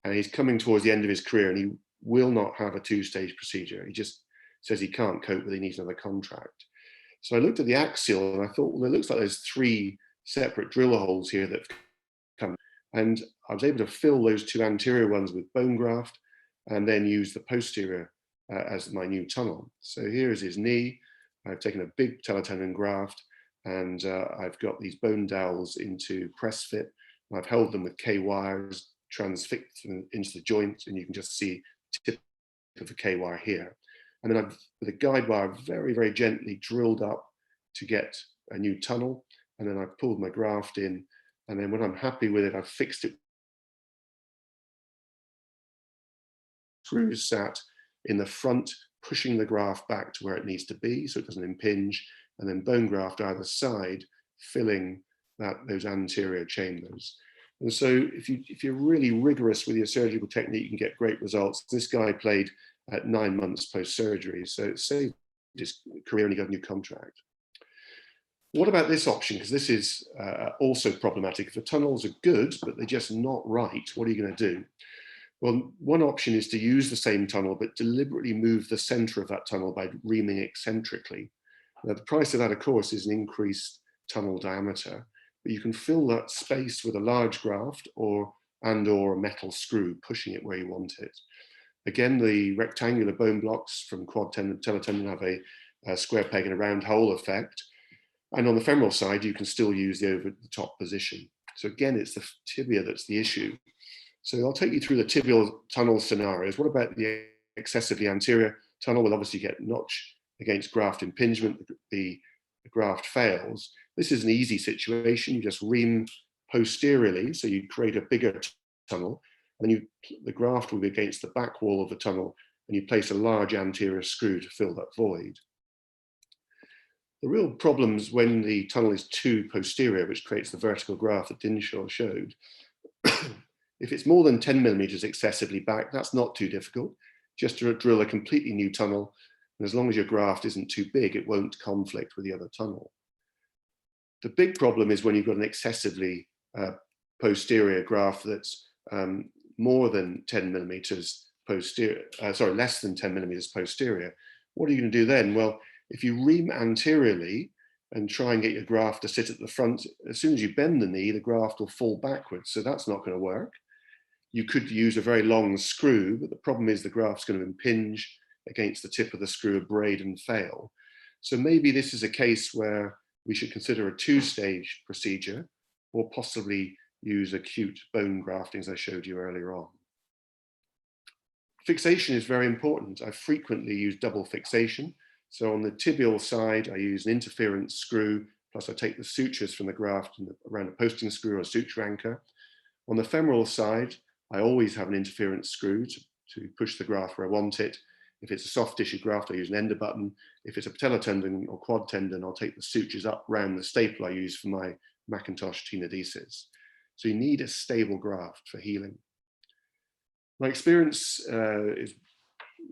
and he's coming towards the end of his career, and he will not have a 2-stage procedure. He just says he can't cope with it, he needs another contract. So I looked at the axial, and I thought, well, it looks like there's 3 separate drill holes here that have come. And I was able to fill those 2 anterior ones with bone graft, and then use the posterior as my new tunnel. So here is his knee. I've taken a big patellar tendon graft, and I've got these bone dowels into press fit. I've held them with K-wires, transfixed them into the joint, and you can just see the tip of the K-wire here. And then I've, with a guide wire, very, very gently drilled up to get a new tunnel. And then I've pulled my graft in. And then when I'm happy with it, I've fixed it. Screws sat in the front, pushing the graft back to where it needs to be so it doesn't impinge. And then bone graft either side, filling those anterior chambers. And so if you're really rigorous with your surgical technique, you can get great results. This guy played at 9 months post-surgery, so it saved his career and he got a new contract. What about this option? Because this is also problematic. If the tunnels are good, but they're just not right, what are you going to do? Well, one option is to use the same tunnel, but deliberately move the center of that tunnel by reaming eccentrically. Now, the price of that, of course, is an increased tunnel diameter, but you can fill that space with a large graft or a metal screw, pushing it where you want it. Again, the rectangular bone blocks from quad tendon, patellar tendon have a square peg and a round hole effect. And on the femoral side, you can still use the over-the-top position. So again, it's the tibia that's the issue. So I'll take you through the tibial tunnel scenarios. What about the excessively anterior tunnel? We'll obviously get notch against graft impingement. The graft fails. This is an easy situation. You just ream posteriorly, so you create a bigger tunnel. And then the graft will be against the back wall of the tunnel, and you place a large anterior screw to fill that void. The real problems when the tunnel is too posterior, which creates the vertical graft that Dinshaw showed. If it's more than 10 millimeters excessively back, that's not too difficult. Just to drill a completely new tunnel, and as long as your graft isn't too big, it won't conflict with the other tunnel. The big problem is when you've got an excessively posterior graft that's more than 10 millimeters posterior, less than 10 millimeters posterior. What are you going to do then? Well, if you ream anteriorly and try and get your graft to sit at the front, as soon as you bend the knee, the graft will fall backwards. So that's not going to work. You could use a very long screw, but the problem is the graft's going to impinge against the tip of the screw, abrade and fail. So maybe this is a case where we should consider a 2-stage procedure, or possibly use acute bone grafting as I showed you earlier on. Fixation is very important. I frequently use double fixation. So on the tibial side, I use an interference screw, plus I take the sutures from the graft around a posting screw or a suture anchor. On the femoral side, I always have an interference screw to push the graft where I want it. If it's a soft tissue graft, I use an ender button. If it's a patellar tendon or quad tendon, I'll take the sutures up around the staple I use for my Macintosh tenodesis. So you need a stable graft for healing. My experience is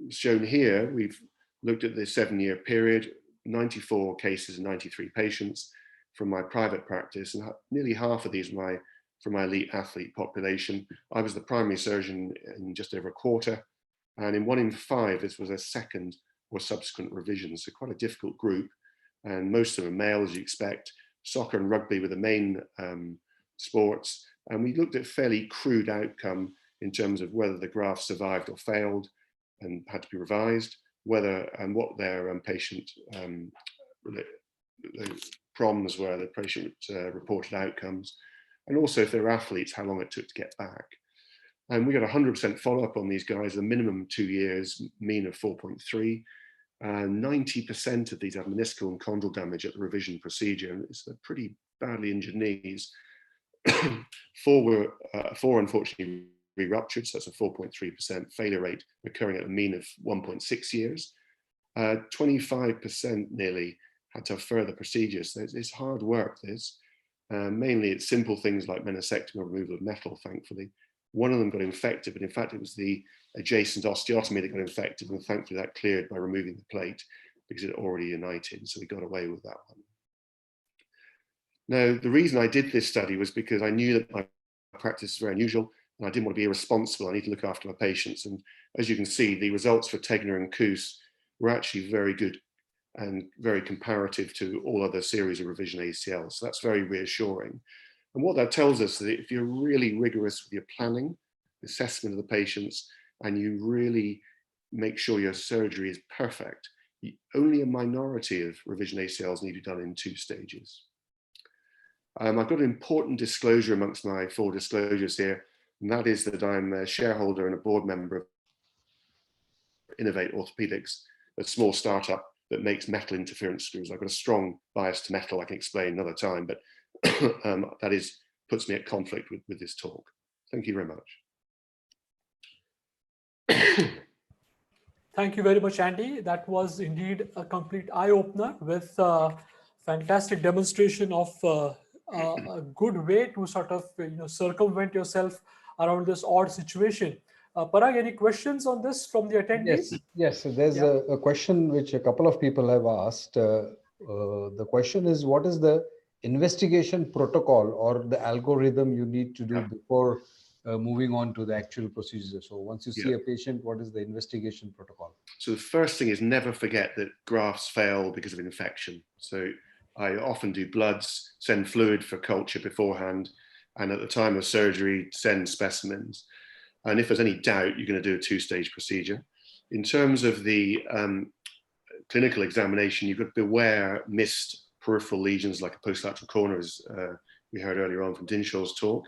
shown here. We've looked at the 7-year period, 94 cases and 93 patients from my private practice, and nearly half of these were from my elite athlete population. I was the primary surgeon in just over a quarter, and in 1 in 5, this was a second or subsequent revision, so quite a difficult group, and most of them are male, as you expect. Soccer and rugby were the main sports, and we looked at fairly crude outcome in terms of whether the graft survived or failed and had to be revised, whether and what their patient the problems were, the patient reported outcomes, and also if they were athletes, how long it took to get back. And we got 100% follow-up on these guys, a minimum 2 years, mean of 4.3. 90% of these have meniscal and chondral damage at the revision procedure, and it's pretty badly injured knees. Four unfortunately re-ruptured, so that's a 4.3% failure rate, occurring at a mean of 1.6 years. 25% nearly had to have further procedures. So it's hard work, this. Mainly it's simple things like meniscectomy or removal of metal, thankfully. One of them got infected, but in fact it was the adjacent osteotomy that got infected, and thankfully that cleared by removing the plate because it already united, so we got away with that one. Now, the reason I did this study was because I knew that my practice is very unusual, and I didn't want to be irresponsible. I need to look after my patients, and as you can see, the results for Tegner and Koos were actually very good and very comparative to all other series of revision ACLs, so that's very reassuring. And what that tells us is that if you're really rigorous with your planning, assessment of the patients, and you really make sure your surgery is perfect, only a minority of revision ACLs need to be done in 2 stages. I've got an important disclosure amongst my 4 disclosures here, and that is that I'm a shareholder and a board member of Innovate Orthopaedics, a small startup that makes metal interference screws. I've got a strong bias to metal, I can explain another time, but that puts me at conflict with this talk. Thank you very much. Thank you very much, Andy. That was indeed a complete eye-opener with a fantastic demonstration of a good way to sort of circumvent yourself around this odd situation. Parag, any questions on this from the attendees? Yes. So there's a question which a couple of people have asked. The question is, what is the investigation protocol or the algorithm you need to do before moving on to the actual procedure? So once you see a patient, what is the investigation protocol? So the first thing is never forget that grafts fail because of infection. So I often do bloods, send fluid for culture beforehand, and at the time of surgery, send specimens. And if there's any doubt, you're going to do a 2-stage procedure. In terms of the clinical examination, you've got to beware missed peripheral lesions like a postlateral corner, as we heard earlier on from Dinshaw's talk.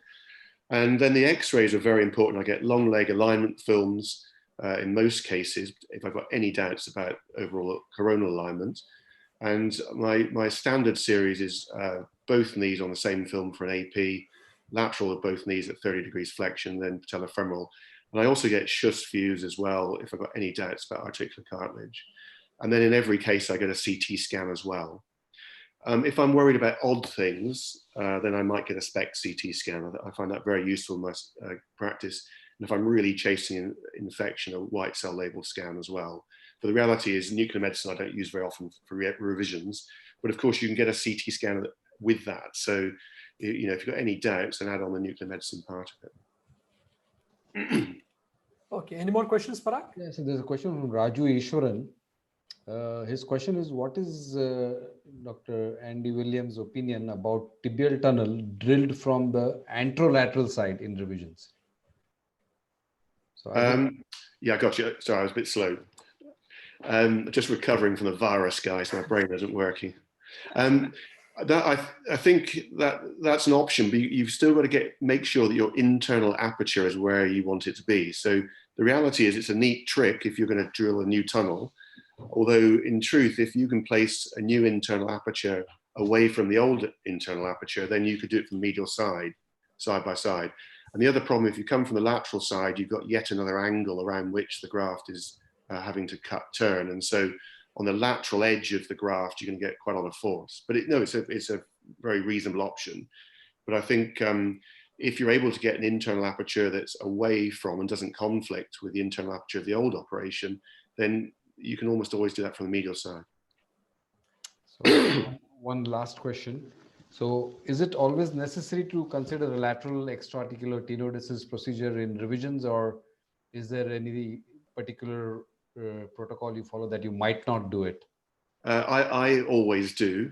And then the x-rays are very important. I get long leg alignment films in most cases, if I've got any doubts about overall coronal alignment. And my standard series is both knees on the same film for an AP, lateral of both knees at 30 degrees flexion, then patellofemoral. And I also get Schuss views as well if I've got any doubts about articular cartilage. And then in every case, I get a CT scan as well. If I'm worried about odd things, then I might get a SPECT CT scan. I find that very useful in my practice. And if I'm really chasing an infection, a white cell label scan as well. But the reality is nuclear medicine I don't use very often for revisions. But of course, you can get a CT scan with that. So if you've got any doubts, then add on the nuclear medicine part of it. Okay, any more questions, Parag? Yeah, so there's a question from Raju Ishwaran. His question is, what is Dr. Andy Williams' opinion about tibial tunnel drilled from the anterolateral side in revisions? So yeah, I got you. Sorry, I was a bit slow. Just recovering from the virus, guys. My brain isn't working. I think that's an option, but you've still got to make sure that your internal aperture is where you want it to be. So the reality is it's a neat trick if you're going to drill a new tunnel. Although in truth, if you can place a new internal aperture away from the old internal aperture, then you could do it from the medial side by side. And the other problem, if you come from the lateral side, you've got yet another angle around which the graft is having to turn. And so on the lateral edge of the graft, you're going to get quite a lot of force. But it's a very reasonable option. But I think if you're able to get an internal aperture that's away from and doesn't conflict with the internal aperture of the old operation, then you can almost always do that from the medial side. So one last question. So is it always necessary to consider a lateral extraarticular tenodesis procedure in revisions, or is there any particular protocol you follow that you might not do it? I always do.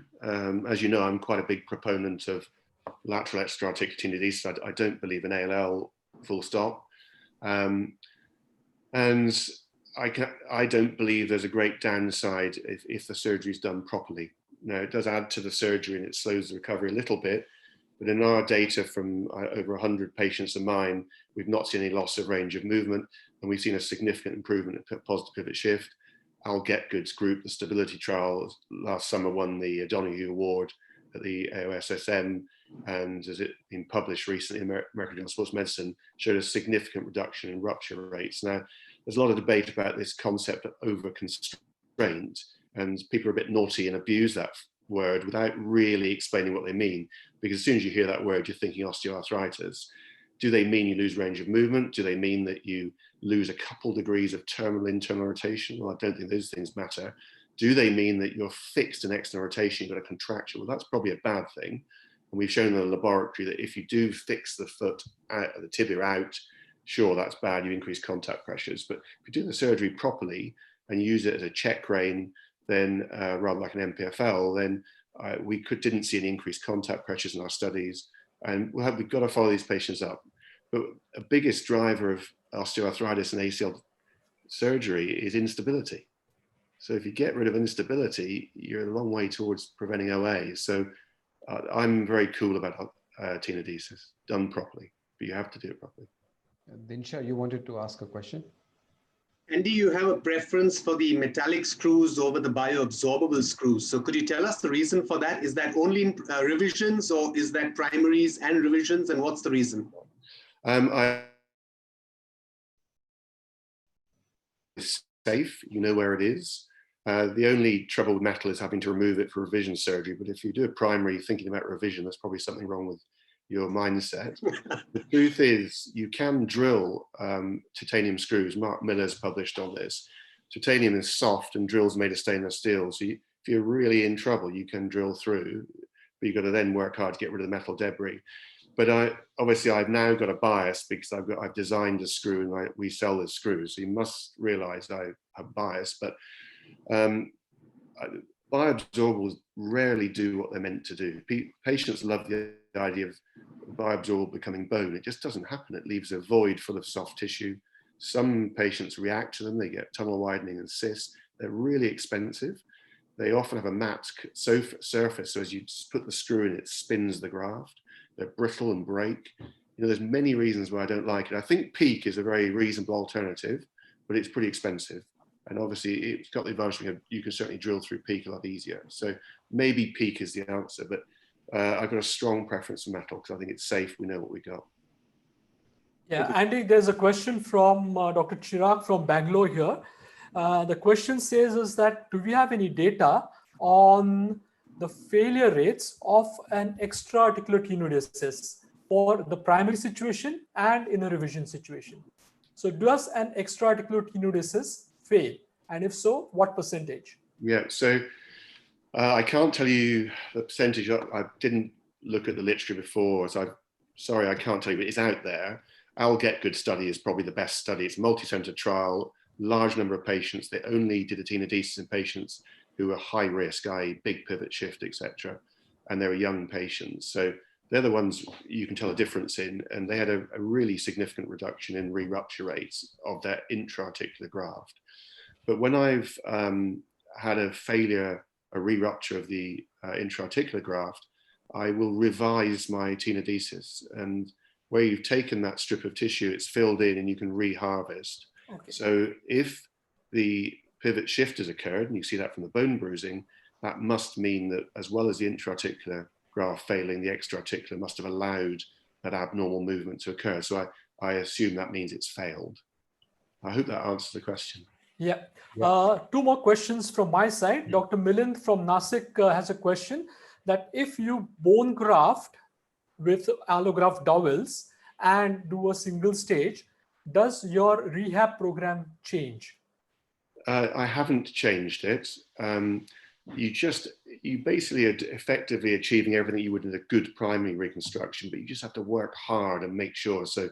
As you know, I'm quite a big proponent of lateral extraarticular tenodesis. I don't believe in ALL, full stop. And I don't believe there's a great downside if the surgery is done properly. Now, it does add to the surgery and it slows the recovery a little bit, But in our data from over 100 patients of mine, we've not seen any loss of range of movement, and we've seen a significant improvement in positive pivot shift. I'll Get Good's group, the stability trial, last summer won the Donahue Award at the AOSSM, and as it been published recently in American Journal of Sports Medicine, showed a significant reduction in rupture rates. Now, there's a lot of debate about this concept of over-constraint, and people are a bit naughty and abuse that word without really explaining what they mean, because as soon as you hear that word, you're thinking osteoarthritis. Do they mean you lose range of movement? Do they mean that you lose a couple degrees of terminal internal rotation? Well, I don't think those things matter. Do they mean that you're fixed in external rotation, you've got a contraction? Well, that's probably a bad thing. And we've shown in the laboratory that if you do fix the foot out, the tibia out, sure, that's bad, you increase contact pressures. But if you do the surgery properly and use it as a check rein, then rather like an MPFL, then we didn't see any increased contact pressures in our studies. And we've got to follow these patients up. But a biggest driver of osteoarthritis and ACL surgery is instability. So if you get rid of instability, you're a long way towards preventing OA. So I'm very cool about tenodesis done properly, but you have to do it properly. Dinsha, you wanted to ask a question? Andy, you have a preference for the metallic screws over the bioabsorbable screws. So could you tell us the reason for that? Is that only in revisions, or is that primaries and revisions? And what's the reason? It's safe, you know where it is. The only trouble with metal is having to remove it for revision surgery. But if you do a primary thinking about revision, there's probably something wrong with your mindset. The truth is, you can drill titanium screws. Mark Miller's published on this. Titanium is soft and drill's made of stainless steel. So if you're really in trouble, you can drill through, but you've got to then work hard to get rid of the metal debris. But obviously I've now got a bias because I've designed a screw and we sell this screw. So you must realize I have bias, but bioabsorbables rarely do what they're meant to do. Patients love the idea of bioabsorbable becoming bone. It just doesn't happen. It leaves a void full of soft tissue. Some patients react to them. They get tunnel widening and cysts. They're really expensive. They often have a matte surface. So as you put the screw in, it spins the graft. They're brittle and break. You know, there's many reasons why I don't like it. I think PEEK is a very reasonable alternative, but it's pretty expensive. And obviously it's got the advantage of you can certainly drill through PEEK a lot easier. So maybe PEEK is the answer, but I've got a strong preference for metal because I think it's safe. We know what we got. Yeah, Andy, there's a question from Dr. Chirag from Bangalore here. The question says is that, do we have any data on the failure rates of an extra-articular tenodesis for the primary situation and in a revision situation? So does an extra-articular tenodesis fail? And if so, what percentage? Yeah, so I can't tell you the percentage. I didn't look at the literature before, so sorry, I can't tell you, but it's out there. I'll Get Good study is probably the best study. It's a multi-center trial, large number of patients. They only did a tenodesis in patients who were high risk, i.e. big pivot shift, etc. And they were young patients. So they're the ones you can tell a difference in. And they had a really significant reduction in re-rupture rates of their intra-articular graft. But when I've had a failure, a re-rupture of the intra-articular graft, I will revise my tenodesis. And where you've taken that strip of tissue, it's filled in and you can reharvest. Okay. So if the pivot shift has occurred, and you see that from the bone bruising, that must mean that as well as the intra-articular graft failing, the extra-articular must have allowed that abnormal movement to occur. So I assume that means it's failed. I hope that answers the question. Yeah. Two more questions from my side. Yeah. Dr. Milind from Nasik has a question that if you bone graft with allograft dowels and do a single stage, does your rehab program change? I haven't changed it. You basically are effectively achieving everything you would in a good primary reconstruction, but you just have to work hard and make sure. So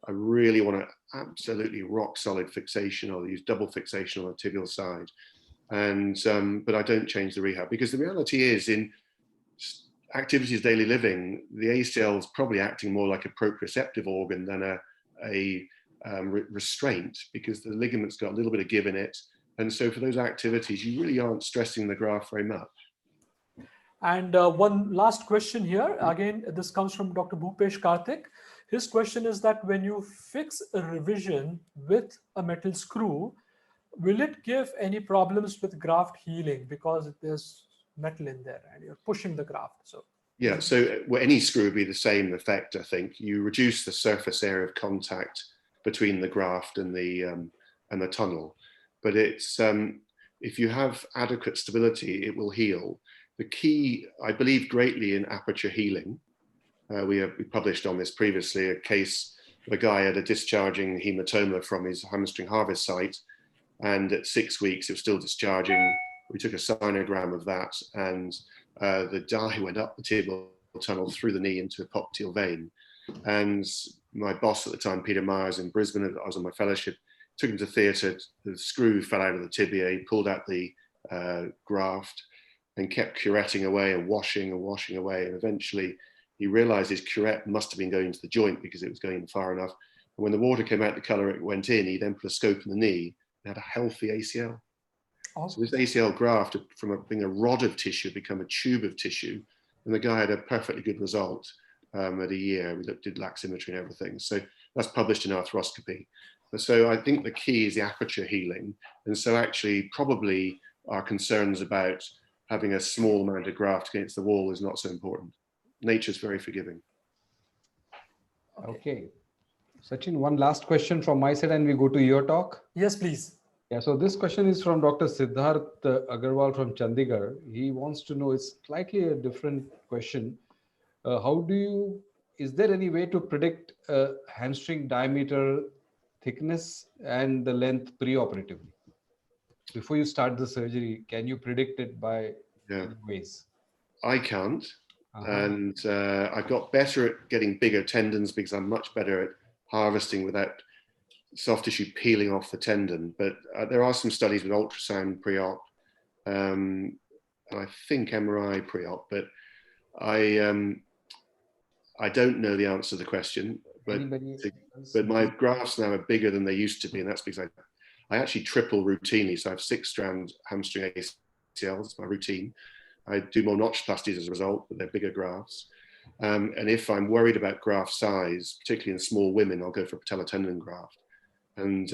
I really want to absolutely rock solid fixation, or use double fixation on the tibial side. And but I don't change the rehab, because the reality is in activities of daily living, the ACL is probably acting more like a proprioceptive organ than a restraint, because the ligament's got a little bit of give in it. And so for those activities, you really aren't stressing the graft very much. And one last question here. Again, this comes from Dr. Bhupesh Karthik. His question is that when you fix a revision with a metal screw, will it give any problems with graft healing because there's metal in there and you're pushing the graft? So yeah, so any screw would be the same effect. I think you reduce the surface area of contact between the graft and the tunnel, but it's if you have adequate stability, it will heal. The key, I believe greatly in aperture healing. We published on this previously, a case of a guy had a discharging hematoma from his hamstring harvest site, and at 6 weeks it was still discharging. We took a sinogram of that, and the dye went up the tibial tunnel through the knee into a popliteal vein. And my boss at the time, Peter Myers in Brisbane, I was on my fellowship, took him to theatre. The screw fell out of the tibia, he pulled out the graft and kept curetting away and washing away. And eventually he realized his curette must have been going to the joint because it was going far enough. And when the water came out the colour it went in, he then put a scope in the knee and had a healthy ACL. Oh. So this ACL graft, from being a rod of tissue, become a tube of tissue. And the guy had a perfectly good result at a year. We did laximetry and everything. So that's published in Arthroscopy. So I think the key is the aperture healing. And so actually probably our concerns about having a small amount of graft against the wall is not so important. Nature's very forgiving. Okay. Sachin, one last question from my side and we go to your talk. Yes, please. Yeah, so this question is from Dr. Siddharth Agarwal from Chandigarh. He wants to know, it's slightly a different question. Is there any way to predict hamstring diameter, thickness and the length pre-operatively? Before you start the surgery, can you predict it by ways? I can't. And I got better at getting bigger tendons because I'm much better at harvesting without soft tissue peeling off the tendon. But there are some studies with ultrasound pre-op, and I think MRI pre-op, but I don't know the answer to the question. But my grafts now are bigger than they used to be, and that's because I actually triple routinely. So I have 6-strand hamstring ACLs, my routine. I do more notchplasties as a result, but they're bigger grafts. And if I'm worried about graft size, particularly in small women, I'll go for a patella tendon graft. And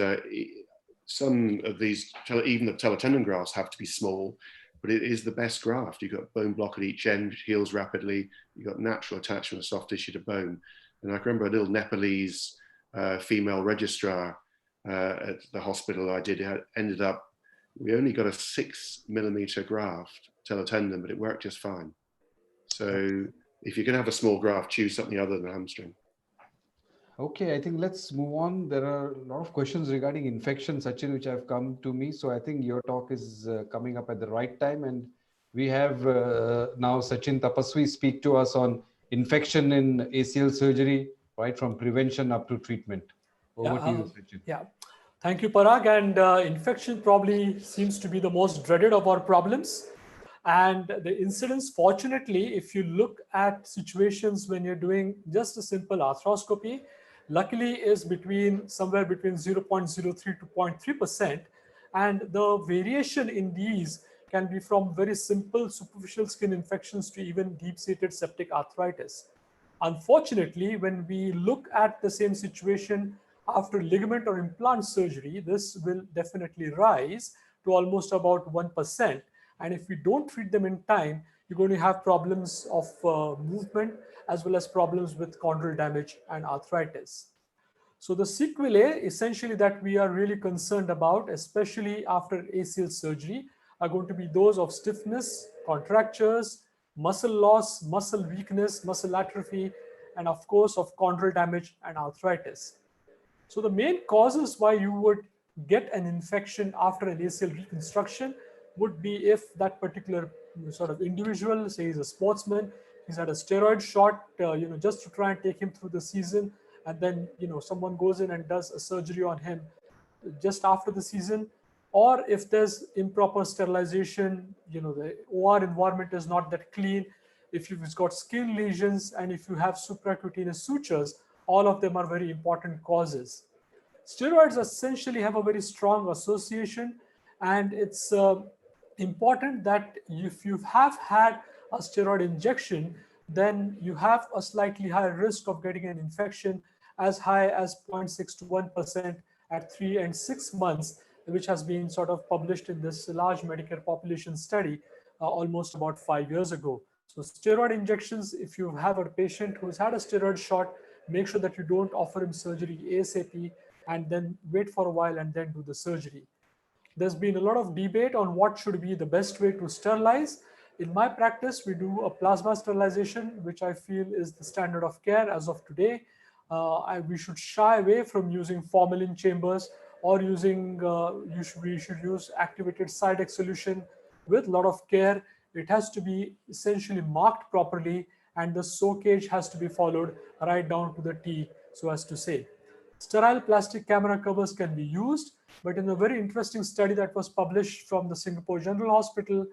some of these, even the patella tendon grafts have to be small, but it is the best graft. You've got bone block at each end, which heals rapidly. You've got natural attachment of soft tissue to bone. And I can remember a little Nepalese female registrar at the hospital I did, ended up, we only got a 6mm graft, patella tendon, but it worked just fine. So if you're going to have a small graft, choose something other than hamstring. Okay, I think let's move on. There are a lot of questions regarding infection, Sachin, which have come to me. So I think your talk is coming up at the right time. And we have now Sachin Tapaswi speak to us on infection in ACL surgery, right from prevention up to treatment. Over to you, Sachin. Yeah. Thank you, Parag. And infection probably seems to be the most dreaded of our problems. And the incidence, fortunately, if you look at situations when you're doing just a simple arthroscopy, luckily is somewhere between 0.03 to 0.3%. And the variation in these can be from very simple superficial skin infections to even deep-seated septic arthritis. Unfortunately, when we look at the same situation after ligament or implant surgery, this will definitely rise to almost about 1%. And if we don't treat them in time, you're going to have problems of movement as well as problems with chondral damage and arthritis. So the sequelae essentially that we are really concerned about, especially after ACL surgery, are going to be those of stiffness, contractures, muscle loss, muscle weakness, muscle atrophy, and of course of chondral damage and arthritis. So the main causes why you would get an infection after an ACL reconstruction would be if that particular sort of individual, say he's a sportsman, he's had a steroid shot, just to try and take him through the season, and then someone goes in and does a surgery on him just after the season, or if there's improper sterilization, the OR environment is not that clean, if you've got skin lesions, and if you have supracutaneous sutures, all of them are very important causes. Steroids essentially have a very strong association, and it's important that if you have had a steroid injection, then you have a slightly higher risk of getting an infection as high as 0.6 to 1% at 3 and 6 months, which has been sort of published in this large Medicare population study almost about 5 years ago. So steroid injections, if you have a patient who's had a steroid shot, make sure that you don't offer him surgery ASAP and then wait for a while and then do the surgery. There's been a lot of debate on what should be the best way to sterilize. In my practice, we do a plasma sterilization, which I feel is the standard of care as of today. We should shy away from using formalin chambers or using, we should use activated Cydex solution with a lot of care. It has to be essentially marked properly and the soakage has to be followed right down to the T, so as to say. Sterile plastic camera covers can be used, but in a very interesting study that was published from the Singapore General Hospital,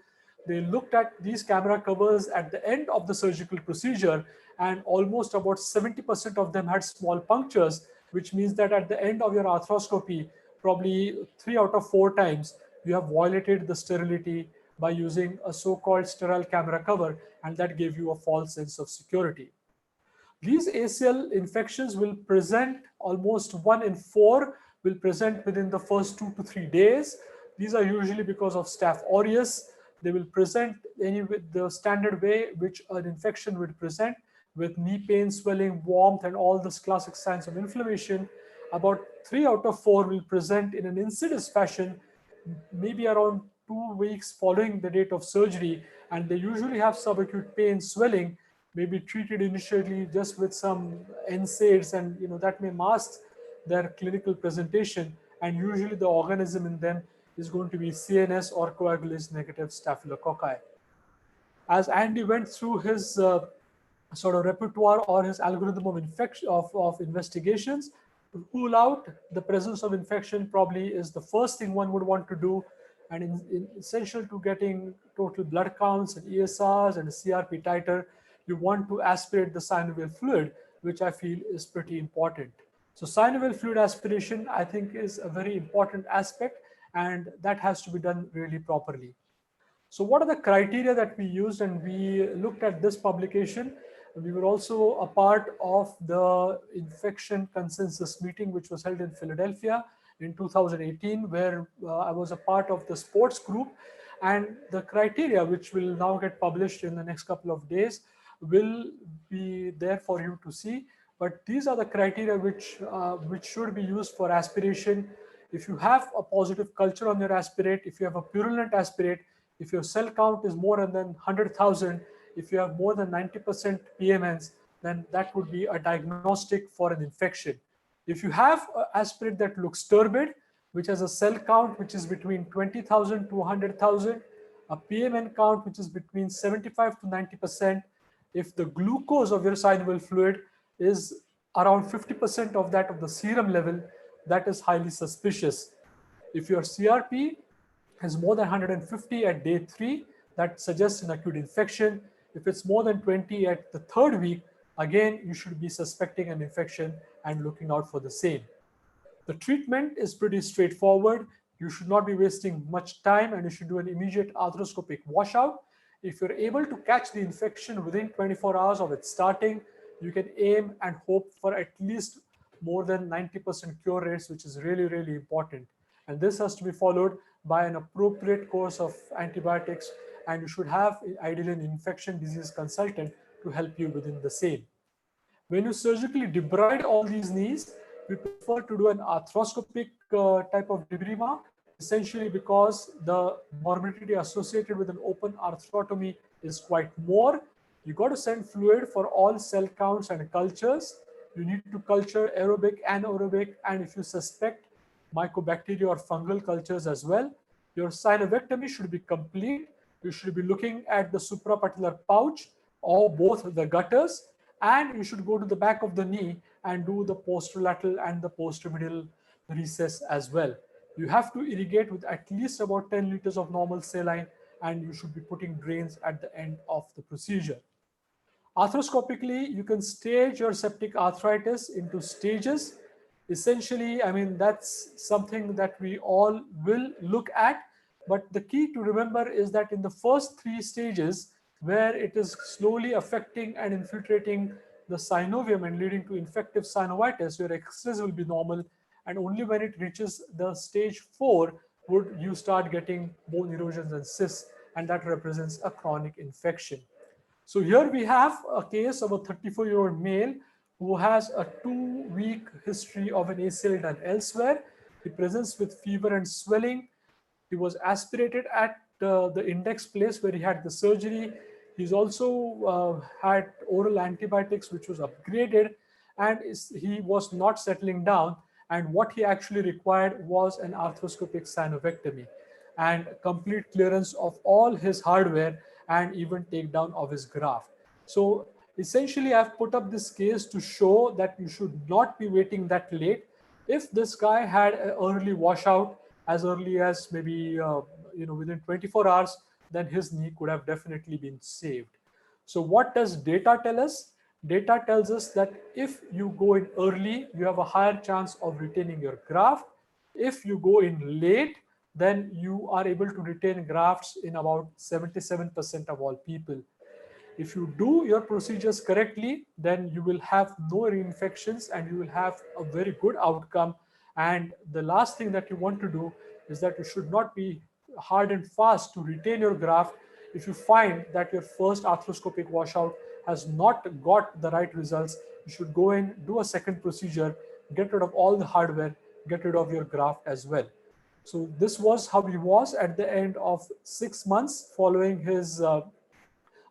they looked at these camera covers at the end of the surgical procedure, and almost about 70% of them had small punctures, which means that at the end of your arthroscopy, probably 3 out of 4 times, you have violated the sterility by using a so-called sterile camera cover, and that gave you a false sense of security. These ACL infections will present, almost 1 in 4 will present within the first 2 to 3 days. These are usually because of Staph aureus. They will present the standard way which an infection would present, with knee pain, swelling, warmth, and all those classic signs of inflammation. About 3 out of 4 will present in an insidious fashion, maybe around 2 weeks following the date of surgery, and they usually have subacute pain, swelling, may be treated initially just with some NSAIDs, and that may mask their clinical presentation, and usually the organism in them is going to be CNS or coagulase negative staphylococci. As Andy went through his sort of repertoire or his algorithm of investigations, to rule out the presence of infection probably is the first thing one would want to do, and essential to getting total blood counts and ESRs and CRP titer, you want to aspirate the synovial fluid, which I feel is pretty important. So synovial fluid aspiration, I think, is a very important aspect, and that has to be done really properly. So what are the criteria that we used? And we looked at this publication. We were also a part of the infection consensus meeting, which was held in Philadelphia in 2018, where I was a part of the sports group. And the criteria, which will now get published in the next couple of days, will be there for you to see. But these are the criteria which should be used for aspiration. If you have a positive culture on your aspirate, if you have a purulent aspirate, if your cell count is more than 100,000, if you have more than 90% PMNs, then that would be a diagnostic for an infection. If you have an aspirate that looks turbid, which has a cell count which is between 20,000 to 100,000, a PMN count which is between 75 to 90%, if the glucose of your synovial fluid is around 50% of that of the serum level, that is highly suspicious. If your CRP has more than 150 at day 3, that suggests an acute infection. If it's more than 20 at the 3rd week, again, you should be suspecting an infection and looking out for the same. The treatment is pretty straightforward. You should not be wasting much time, and you should do an immediate arthroscopic washout. If you're able to catch the infection within 24 hours of its starting, you can aim and hope for at least more than 90% cure rates, which is really, really important. And this has to be followed by an appropriate course of antibiotics, and you should have ideally an infection disease consultant to help you within the same. When you surgically debride all these knees, we prefer to do an arthroscopic type of debridement, essentially because the morbidity associated with an open arthrotomy is quite more. You got to send fluid for all cell counts and cultures. You need to culture aerobic and anaerobic, and if you suspect mycobacteria or fungal cultures as well. Your synovectomy should be complete. You should be looking at the suprapatellar pouch or both the gutters, and you should go to the back of the knee and do the posterolateral and the posteromedial recess as well. You have to irrigate with at least about 10 liters of normal saline, and you should be putting drains at the end of the procedure. Arthroscopically, you can stage your septic arthritis into stages. Essentially, I mean, that's something that we all will look at. But the key to remember is that in the first 3 stages, where it is slowly affecting and infiltrating the synovium and leading to infective synovitis, your X-rays will be normal, and only when it reaches the stage 4 would you start getting bone erosions and cysts, and that represents a chronic infection. So here we have a case of a 34-year-old male who has a 2-week history of an ACL done elsewhere. He presents with fever and swelling. He was aspirated at the index place where he had the surgery. He's also had oral antibiotics, which was upgraded, and he was not settling down. And what he actually required was an arthroscopic synovectomy and complete clearance of all his hardware and even takedown of his graft. So essentially, I've put up this case to show that you should not be waiting that late. If this guy had an early washout as early as maybe within 24 hours, then his knee could have definitely been saved. So what does data tell us? Data tells us that if you go in early, you have a higher chance of retaining your graft. If you go in late, then you are able to retain grafts in about 77% of all people. If you do your procedures correctly, then you will have no reinfections and you will have a very good outcome. And the last thing that you want to do is that you should not be hard and fast to retain your graft. If you find that your first arthroscopic washout has not got the right results, you should go in, do a second procedure, get rid of all the hardware, get rid of your graft as well. So this was how he was at the end of 6 months following his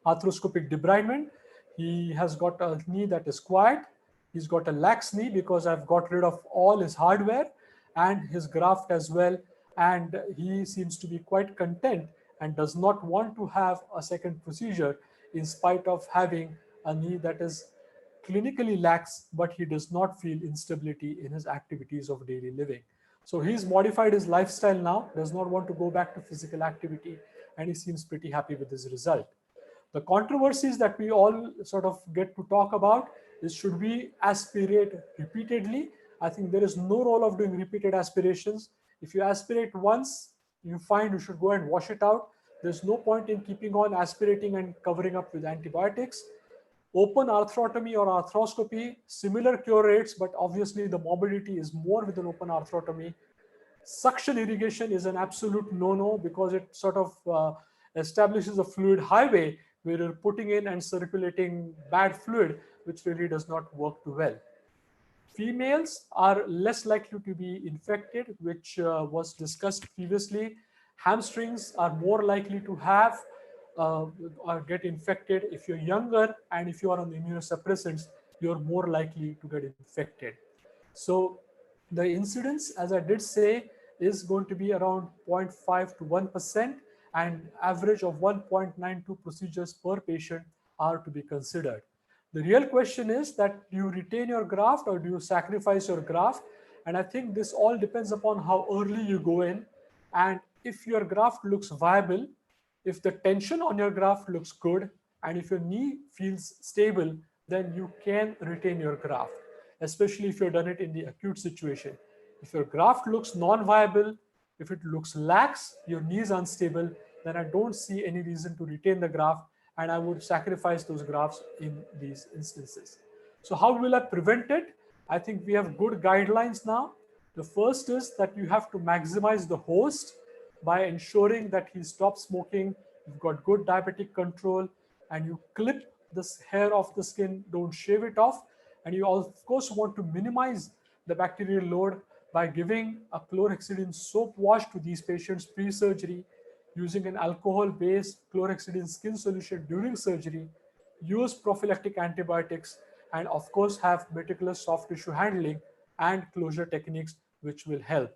arthroscopic debridement. He has got a knee that is quiet. He's got a lax knee because I've got rid of all his hardware and his graft as well. And he seems to be quite content and does not want to have a second procedure in spite of having a knee that is clinically lax, but he does not feel instability in his activities of daily living. So he's modified his lifestyle now, does not want to go back to physical activity, and he seems pretty happy with his result. The controversies that we all sort of get to talk about is, should we aspirate repeatedly? I think there is no role of doing repeated aspirations. If you aspirate once, you find you should go and wash it out. There's no point in keeping on aspirating and covering up with antibiotics. Open arthrotomy or arthroscopy, similar cure rates, but obviously the morbidity is more with an open arthrotomy. Suction irrigation is an absolute no-no because it sort of establishes a fluid highway where you're putting in and circulating bad fluid, which really does not work too well. Females are less likely to be infected, which was discussed previously. Hamstrings are more likely to have or get infected. If you're younger and if you are on the immunosuppressants, you're more likely to get infected. So the incidence, as I did say, is going to be around 0.5 to 1%, and average of 1.92 procedures per patient are to be considered. The real question is that do you retain your graft or do you sacrifice your graft? And I think this all depends upon how early you go in. And if your graft looks viable, if the tension on your graft looks good, and if your knee feels stable, then you can retain your graft, especially if you've done it in the acute situation. If your graft looks non-viable, if it looks lax, your knee is unstable, then I don't see any reason to retain the graft, and I would sacrifice those grafts in these instances. So how will I prevent it? I think we have good guidelines now. The first is that you have to maximize the host by ensuring that he stops smoking, you've got good diabetic control, and you clip this hair off the skin, don't shave it off. And you of course want to minimize the bacterial load by giving a chlorhexidine soap wash to these patients pre-surgery, using an alcohol-based chlorhexidine skin solution during surgery, use prophylactic antibiotics, and of course have meticulous soft tissue handling and closure techniques which will help.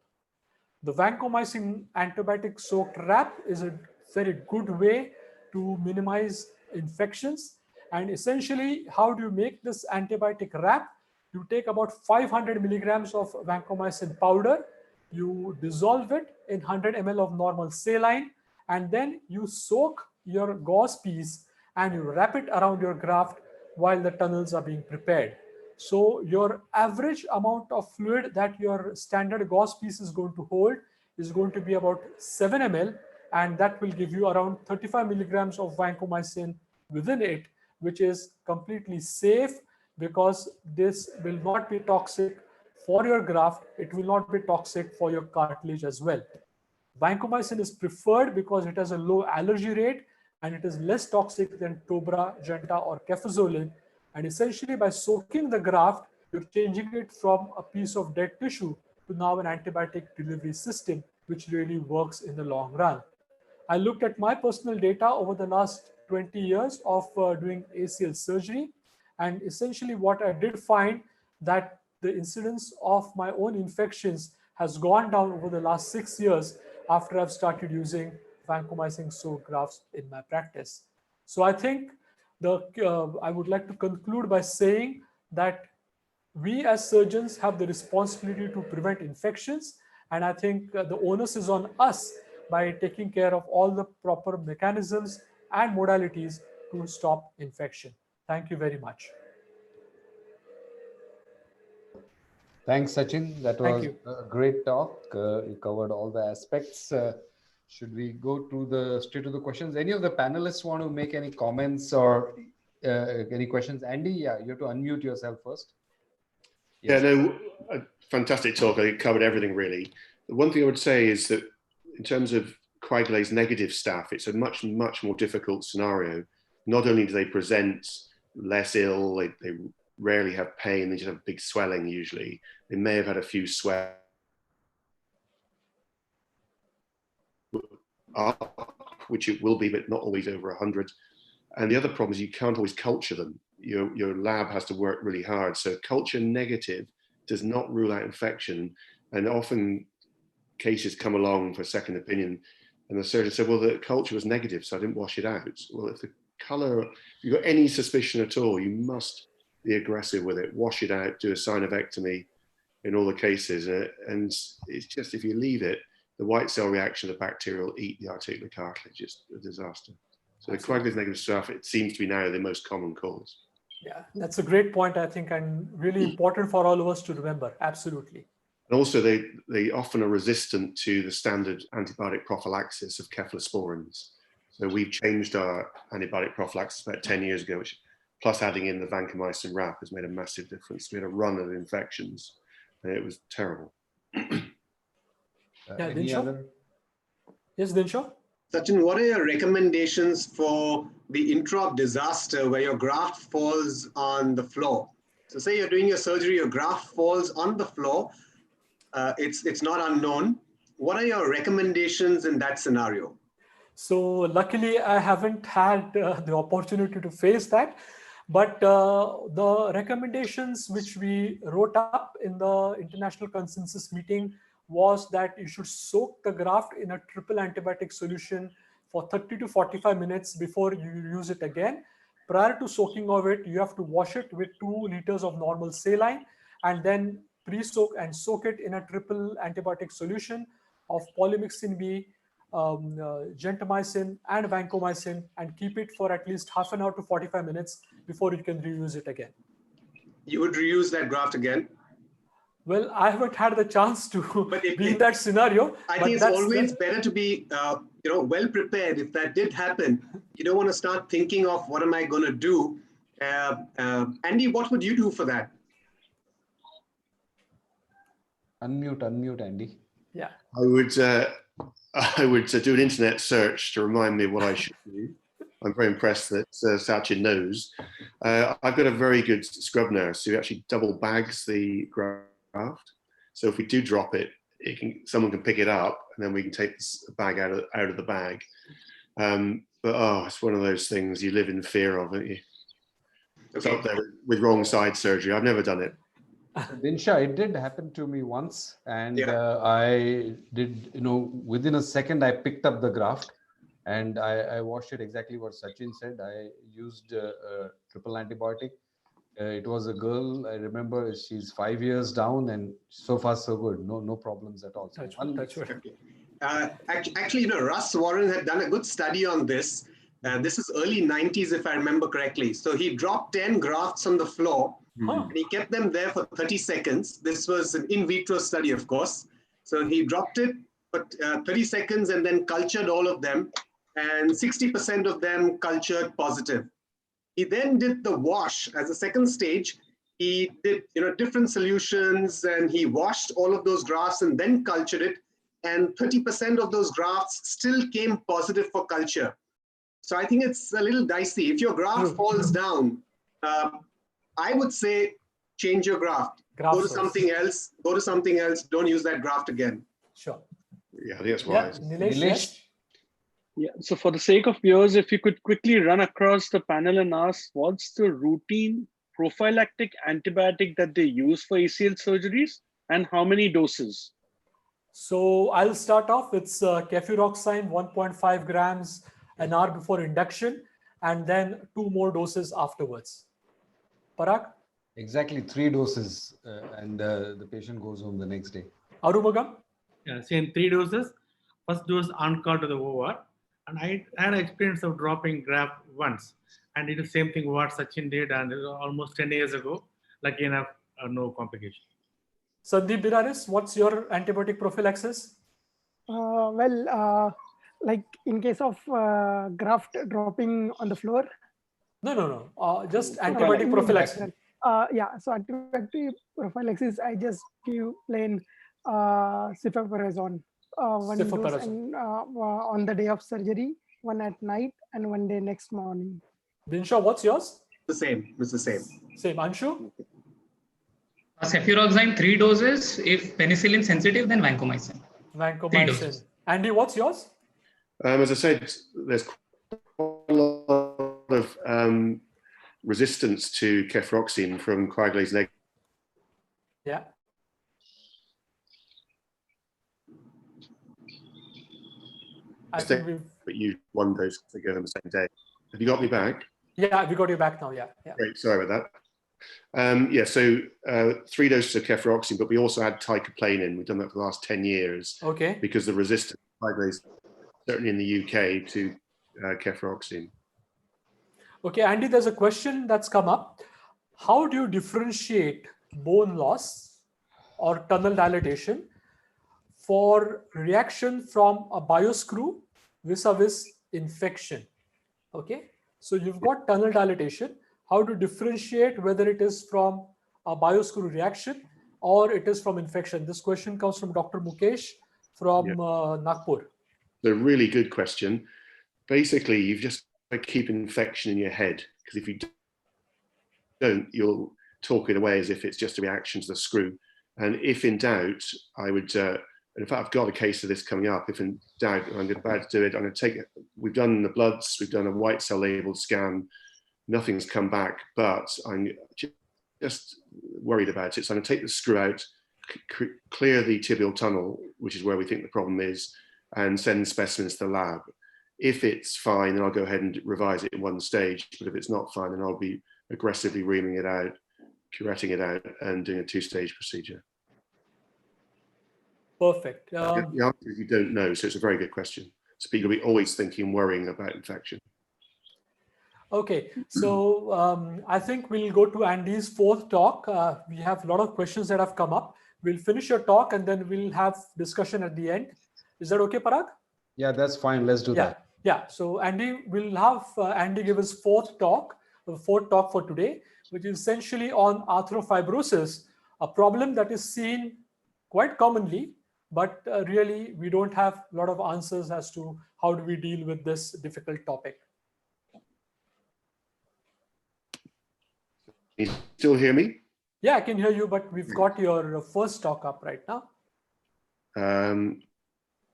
The vancomycin antibiotic soaked wrap is a very good way to minimize infections. And essentially, how do you make this antibiotic wrap? You take about 500 milligrams of vancomycin powder, you dissolve it in 100 ml of normal saline, and then you soak your gauze piece and you wrap it around your graft while the tunnels are being prepared. So your average amount of fluid that your standard gauze piece is going to hold is going to be about 7 ml, and that will give you around 35 milligrams of vancomycin within it, which is completely safe, because this will not be toxic for your graft. It will not be toxic for your cartilage as well. Vancomycin is preferred because it has a low allergy rate and it is less toxic than Tobra, Genta, or Cefazolin. And essentially, by soaking the graft, you're changing it from a piece of dead tissue to now an antibiotic delivery system, which really works in the long run. I looked at my personal data over the last 20 years of doing ACL surgery. And essentially what I did find that the incidence of my own infections has gone down over the last 6 years after I've started using vancomycin soak grafts in my practice. So I think I would like to conclude by saying that we as surgeons have the responsibility to prevent infections. And I think the onus is on us by taking care of all the proper mechanisms and modalities to stop infection. Thank you very much. Thanks, Sachin. That was a great talk. You covered all the aspects. Should we go straight to the questions? Any of the panelists want to make any comments or any questions? Andy, yeah, you have to unmute yourself first. Yes. Yeah, no, a fantastic talk. I covered everything really. The one thing I would say is that in terms of coagulase negative staph, it's a much, much more difficult scenario. Not only do they present less ill, they rarely have pain, they just have big swelling usually. They may have had a few swells, which it will be, but not always over 100. And the other problem is you can't always culture them. Your lab has to work really hard. So culture negative does not rule out infection. And often cases come along for a second opinion and the surgeon said, well, the culture was negative, so I didn't wash it out. Well, if the color, if you've got any suspicion at all, you must be aggressive with it, wash it out, do a synovectomy in all the cases. And it's just, if you leave it, the white cell reaction of the bacteria will eat the articular cartilage. It's a disaster. So the coagulase negative staph, it seems to be now the most common cause. Yeah, that's a great point, I think, and really important for all of us to remember. Absolutely. And also, they often are resistant to the standard antibiotic prophylaxis of cephalosporins. So we've changed our antibiotic prophylaxis about 10 years ago, which plus adding in the vancomycin wrap has made a massive difference. We had a run of infections, and it was terrible. Yeah, Dinshaw? Yes, Dinshaw? Sachin, what are your recommendations for the intra-op disaster where your graft falls on the floor? So say you're doing your surgery, your graft falls on the floor. It's not unknown. What are your recommendations in that scenario? So luckily, I haven't had the opportunity to face that. But the recommendations which we wrote up in the international consensus meeting was that you should soak the graft in a triple antibiotic solution for 30 to 45 minutes before you use it again. Prior to soaking of it, you have to wash it with 2 liters of normal saline and then pre-soak and soak it in a triple antibiotic solution of polymyxin B, gentamicin and vancomycin, and keep it for at least half an hour to 45 minutes before you can reuse it again. You would reuse that graft again? Well, I haven't had the chance to be in that scenario. I think it's always better to be well prepared if that did happen. You don't want to start thinking of what am I going to do. Andy, what would you do for that? Unmute, Andy. Yeah. I would do an internet search to remind me what I should do. I'm very impressed that Sachin knows. I've got a very good scrub nurse who actually double bags the graft. So if we do drop it, someone can pick it up and then we can take the bag out of the bag. But it's one of those things you live in fear of, don't you? It's up there with wrong side surgery. I've never done it. Dinsha, it did happen to me once, and I did, within a second I picked up the graft and I washed it exactly what Sachin said. I used a triple antibiotic. It was a girl, I remember she's 5 years down and so far so good. No problems at all. So actually, Russ Warren had done a good study on this. This is early 90s, if I remember correctly. So he dropped 10 grafts on the floor. And he kept them there for 30 seconds. This was an in vitro study, of course. So he dropped it for 30 seconds and then cultured all of them. And 60% of them cultured positive. He then did the wash as a second stage. He did different solutions, and he washed all of those grafts and then cultured it. And 30% of those grafts still came positive for culture. So I think it's a little dicey. If your graft falls down, I would say change your graft. Go to something else. Go to something else. Don't use that graft again. Sure. Yeah, I think that's wise. Nilesh, yes? Yeah, so for the sake of viewers, if you could quickly run across the panel and ask what's the routine prophylactic antibiotic that they use for ACL surgeries and how many doses? So I'll start off. It's cefuroxime, 1.5 grams an hour before induction, and then 2 more doses afterwards. Parag? Exactly 3 doses, and the patient goes home the next day. Arumugam? Yeah, same 3 doses. First dose on-call to the OR. And I had an experience of dropping graft once. And it is the same thing what Sachin did, and it was almost 10 years ago. Lucky enough, no complication. Sandeep Biraris, what's your antibiotic prophylaxis? Like in case of graft dropping on the floor. No. Just antibiotic prophylaxis. Yeah, so antibiotic prophylaxis, I just give plain cefuroxime. One dose and, on the day of surgery, one at night, and one day next morning. Dinshaw, what's yours? The same. It's the same. Same. Anshu? Cefuroxime 3 doses. If penicillin sensitive, then vancomycin. Vancomycin. Andy, what's yours? As I said, there's quite a lot of resistance to cefuroxime from coagulase negative. Yeah. I think but you 1 dose to go on the same day. Have you got me back? Yeah, we got you back now. Yeah. Great, sorry about that. Yeah, so 3 doses of cefuroxime, but we also add ticaplanin. We've done that for the last 10 years. Okay. Because the resistance, certainly in the UK, to cefuroxime. Okay, Andy, there's a question that's come up. How do you differentiate bone loss or tunnel dilatation for reaction from a bioscrew vis-a-vis infection? Okay, so you've got tunnel dilatation. How to differentiate whether it is from a bioscrew reaction or it is from infection? This question comes from Dr. Mukesh from Nagpur. A really good question. Basically, you've just got to keep infection in your head, because if you don't, you'll talk it away as if it's just a reaction to the screw. And if in doubt, I would, in fact, I've got a case of this coming up. If in doubt, I'm about to do it. I'm going to take it. We've done the bloods, we've done a white cell labeled scan. Nothing's come back, but I'm just worried about it. So I'm going to take the screw out, clear the tibial tunnel, which is where we think the problem is, and send specimens to the lab. If it's fine, then I'll go ahead and revise it in 1 stage. But if it's not fine, then I'll be aggressively reaming it out, curetting it out, and doing a 2-stage procedure. Perfect. The answer is you don't know, so it's a very good question. So people will be always thinking, worrying about infection. Okay, so I think we'll go to Andy's 4th talk. We have a lot of questions that have come up. We'll finish your talk and then we'll have discussion at the end. Is that okay, Parag? Yeah, that's fine. Let's do that. Yeah, so Andy, we'll have Andy give his 4th talk for today, which is essentially on arthrofibrosis, a problem that is seen quite commonly, but really we don't have a lot of answers as to how do we deal with this difficult topic. Can you still hear me? Yeah, I can hear you, but we've got your first talk up right now.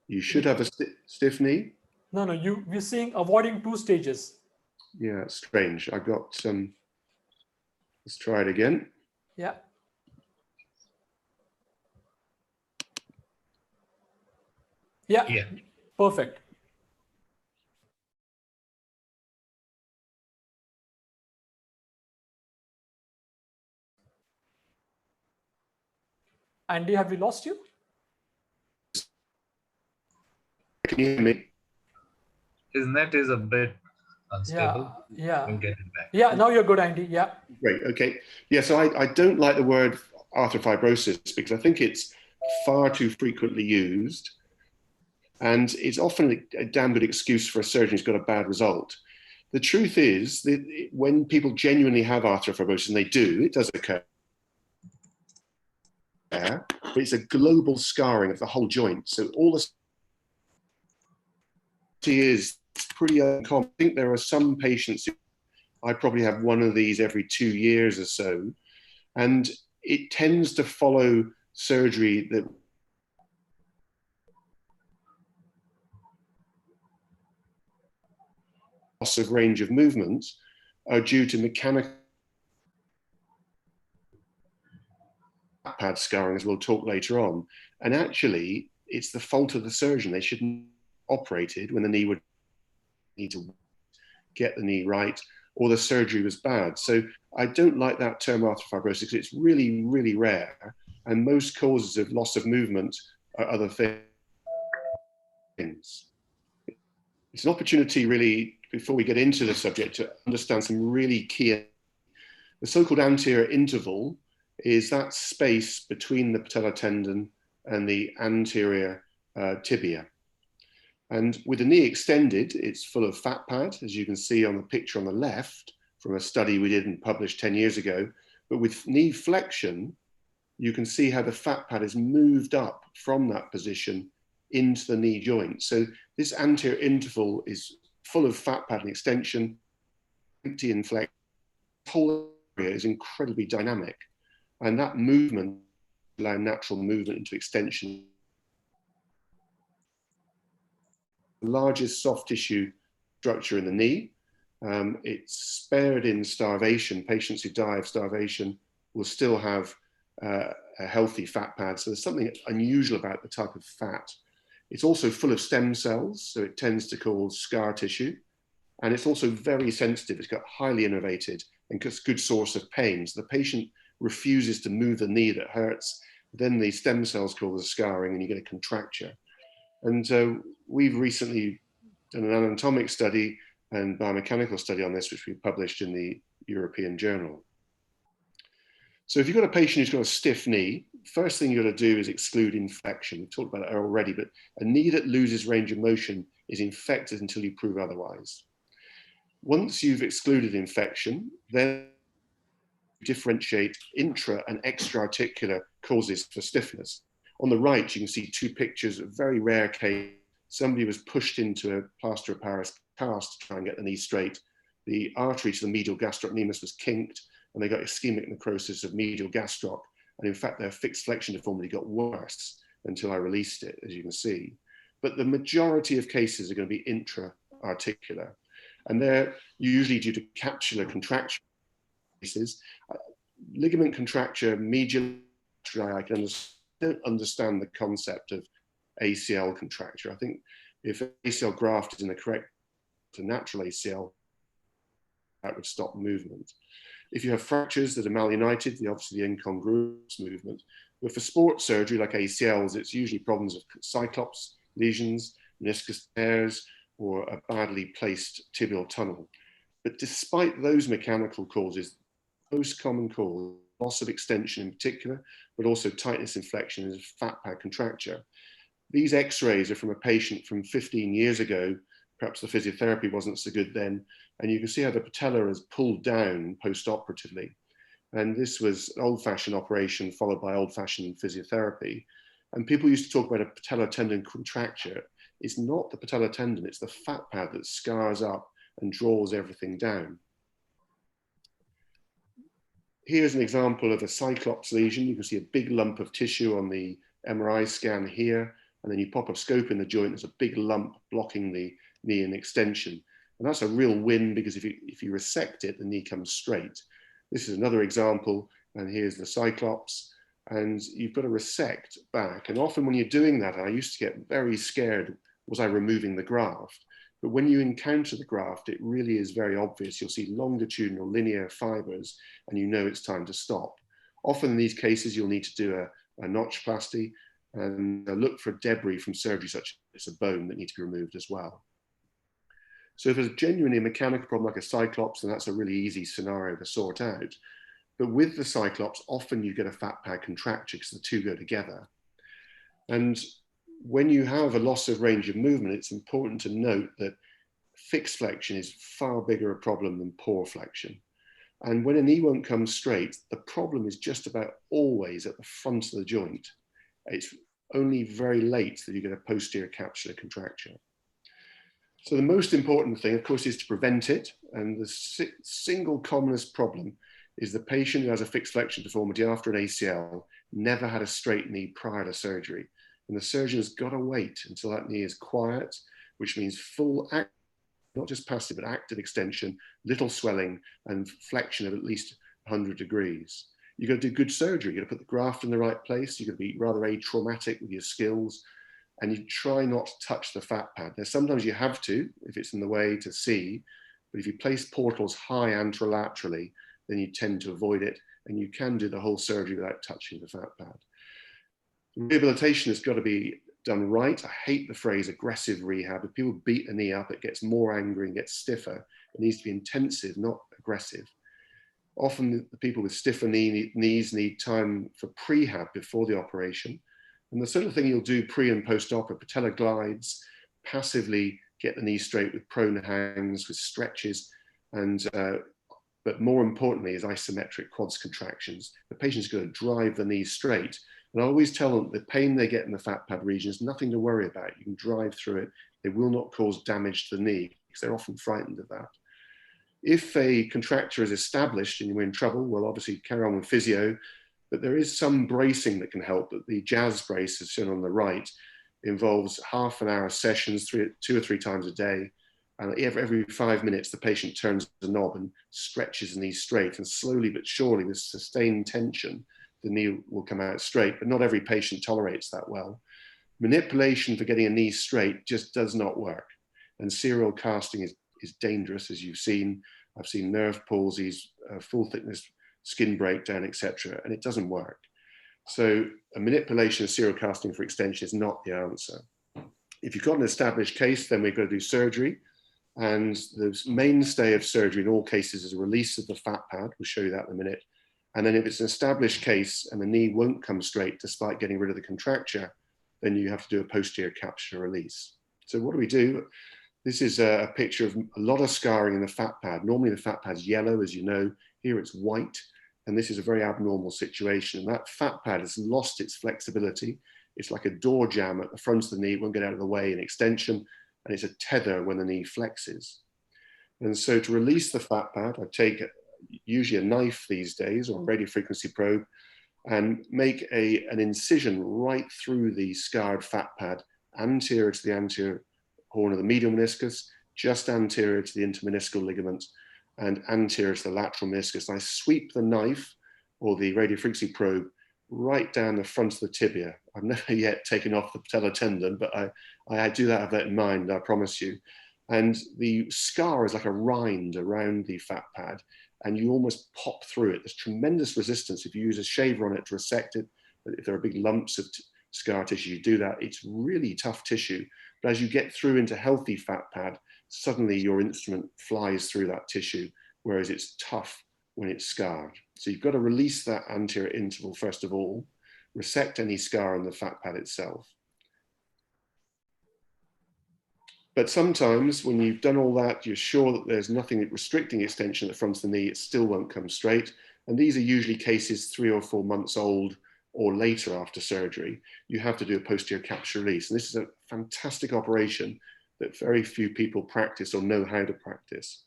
You should have a stiff knee. No, we're seeing avoiding 2 stages. Yeah, strange. I got some. Let's try it again. Yeah. Yeah. Perfect. Andy, have we lost you? Can you hear me? His net is a bit unstable. Yeah. We'll get it back. Yeah, now you're good, Andy. Yeah. Great. Okay. Yeah, so I don't like the word arthrofibrosis because I think it's far too frequently used. And it's often a damn good excuse for a surgeon who's got a bad result. The truth is that when people genuinely have arthrofibrosis, and they do, it does occur, but it's a global scarring of the whole joint. So all the is pretty uncommon. I think there are some patients who, I probably have one of these every 2 years or so, and it tends to follow surgery that loss of range of movement are due to mechanical pad scarring, as we'll talk later on. And actually, it's the fault of the surgeon. They shouldn't have operated when the knee would need to get the knee right, or the surgery was bad. So I don't like that term arthrofibrosis because it's really, really rare. And most causes of loss of movement are other things. It's an opportunity really, before we get into the subject, to understand some really key. The so-called anterior interval is that space between the patellar tendon and the anterior tibia. And with the knee extended, it's full of fat pad, as you can see on the picture on the left from a study we did and published 10 years ago. But with knee flexion, you can see how the fat pad is moved up from that position into the knee joint. So this anterior interval is full of fat pad and extension, empty and flex. The whole area is incredibly dynamic. And that movement allows natural movement into extension. The largest soft tissue structure in the knee. It's spared in starvation. Patients who die of starvation will still have a healthy fat pad. So there's something unusual about the type of fat. It's also full of stem cells, so it tends to cause scar tissue. And it's also very sensitive. It's got highly innervated and it's a good source of pain. So the patient refuses to move the knee that hurts. Then the stem cells cause the scarring and you get a contracture. And we've recently done an anatomic study and biomechanical study on this, which we published in the European Journal. So if you've got a patient who's got a stiff knee, first thing you've got to do is exclude infection. We've talked about it already, but a knee that loses range of motion is infected until you prove otherwise. Once you've excluded infection, then differentiate intra and extra-articular causes for stiffness. On the right, you can see two pictures of very rare case. Somebody was pushed into a plaster of Paris cast to try and get the knee straight. The artery to the medial gastrocnemius was kinked, and they got ischemic necrosis of medial gastroc. And in fact, their fixed flexion deformity got worse until I released it, as you can see. But the majority of cases are going to be intra-articular. And they're usually due to capsular contracture cases. Ligament contracture, medial, I don't understand the concept of ACL contracture. I think if ACL graft is in the correct to natural ACL, that would stop movement. If you have fractures that are malunited, obviously the incongruous movement. But for sports surgery like ACLs, it's usually problems of cyclops lesions, meniscus tears, or a badly placed tibial tunnel. But despite those mechanical causes, most common cause, loss of extension in particular, but also tightness and flexion is fat pad contracture. These x-rays are from a patient from 15 years ago. Perhaps the physiotherapy wasn't so good then. And you can see how the patella is pulled down post-operatively. And this was an old-fashioned operation followed by old-fashioned physiotherapy. And people used to talk about a patellar tendon contracture. It's not the patellar tendon, it's the fat pad that scars up and draws everything down. Here's an example of a cyclops lesion. You can see a big lump of tissue on the MRI scan here, and then you pop a scope in the joint, there's a big lump blocking the knee in extension. And that's a real win because if you resect it, the knee comes straight. This is another example, and here's the cyclops, and you've got to resect back. And often when you're doing that, I used to get very scared, was I removing the graft? But when you encounter the graft, it really is very obvious. You'll see longitudinal linear fibers, and you know it's time to stop. Often in these cases, you'll need to do a notchplasty and look for debris from surgery, such as a bone that needs to be removed as well. So if there's a genuinely mechanical problem like a cyclops, then that's a really easy scenario to sort out. But with the cyclops, often you get a fat pad contracture because the two go together. And when you have a loss of range of movement, it's important to note that fixed flexion is far bigger a problem than poor flexion. And when a knee won't come straight, the problem is just about always at the front of the joint. It's only very late that you get a posterior capsular contracture. So the most important thing, of course, is to prevent it. And the single commonest problem is the patient who has a fixed flexion deformity after an ACL never had a straight knee prior to surgery. And the surgeon has got to wait until that knee is quiet, which means full, not just passive, but active extension, little swelling, and flexion of at least 100 degrees. You've got to do good surgery. You've got to put the graft in the right place. You've got to be rather atraumatic with your skills. And you try not to touch the fat pad. Now, sometimes you have to, if it's in the way to see, but if you place portals high anterolaterally, then you tend to avoid it, and you can do the whole surgery without touching the fat pad. Rehabilitation has got to be done right. I hate the phrase aggressive rehab. If people beat a knee up, it gets more angry and gets stiffer. It needs to be intensive, not aggressive. Often the people with stiffer knees need time for prehab before the operation. And the sort of thing you'll do pre and post-op are patella glides, passively get the knee straight with prone hangs, with stretches, and but more importantly is isometric quads contractions. The patient's going to drive the knee straight. And I always tell them the pain they get in the fat pad region is nothing to worry about. You can drive through it. They will not cause damage to the knee because they're often frightened of that. If a contracture is established and you're in trouble, we'll obviously carry on with physio, but there is some bracing that can help. That the jazz brace, as shown on the right, involves half-an-hour sessions, 2 or 3 times a day. And every 5 minutes, the patient turns the knob and stretches the knee straight. And slowly but surely, with sustained tension, the knee will come out straight. But not every patient tolerates that well. Manipulation for getting a knee straight just does not work. And serial casting is dangerous, as you've seen. I've seen nerve palsies, full thickness skin breakdown, etc., and it doesn't work. So a manipulation of serial casting for extension is not the answer. If you've got an established case, then we've got to do surgery. And the mainstay of surgery in all cases is a release of the fat pad. We'll show you that in a minute. And then if it's an established case and the knee won't come straight despite getting rid of the contracture, then you have to do a posterior capsular release. So what do we do? This is a picture of a lot of scarring in the fat pad. Normally the fat pad's yellow, as you know. Here it's white. And this is a very abnormal situation. And that fat pad has lost its flexibility. It's like a door jamb at the front of the knee. It won't get out of the way in extension. And it's a tether when the knee flexes. And so to release the fat pad, I take usually a knife these days or a radiofrequency probe and make an incision right through the scarred fat pad, anterior to the anterior horn of the medial meniscus, just anterior to the intermeniscal ligament, and anterior to the lateral meniscus. I sweep the knife or the radiofrequency probe right down the front of the tibia. I've never yet taken off the patellar tendon, but I do that, have that in mind, I promise you. And the scar is like a rind around the fat pad, and you almost pop through it. There's tremendous resistance if you use a shaver on it to resect it. If there are big lumps of scar tissue, you do that. It's really tough tissue. But as you get through into healthy fat pad, suddenly your instrument flies through that tissue, whereas it's tough when it's scarred. So you've got to release that anterior interval first of all, resect any scar on the fat pad itself. But sometimes when you've done all that, you're sure that there's nothing restricting extension at the front of the knee, it still won't come straight. And these are usually cases 3 or 4 months old or later after surgery. You have to do a posterior capsular release. And this is a fantastic operation that very few people practice or know how to practice.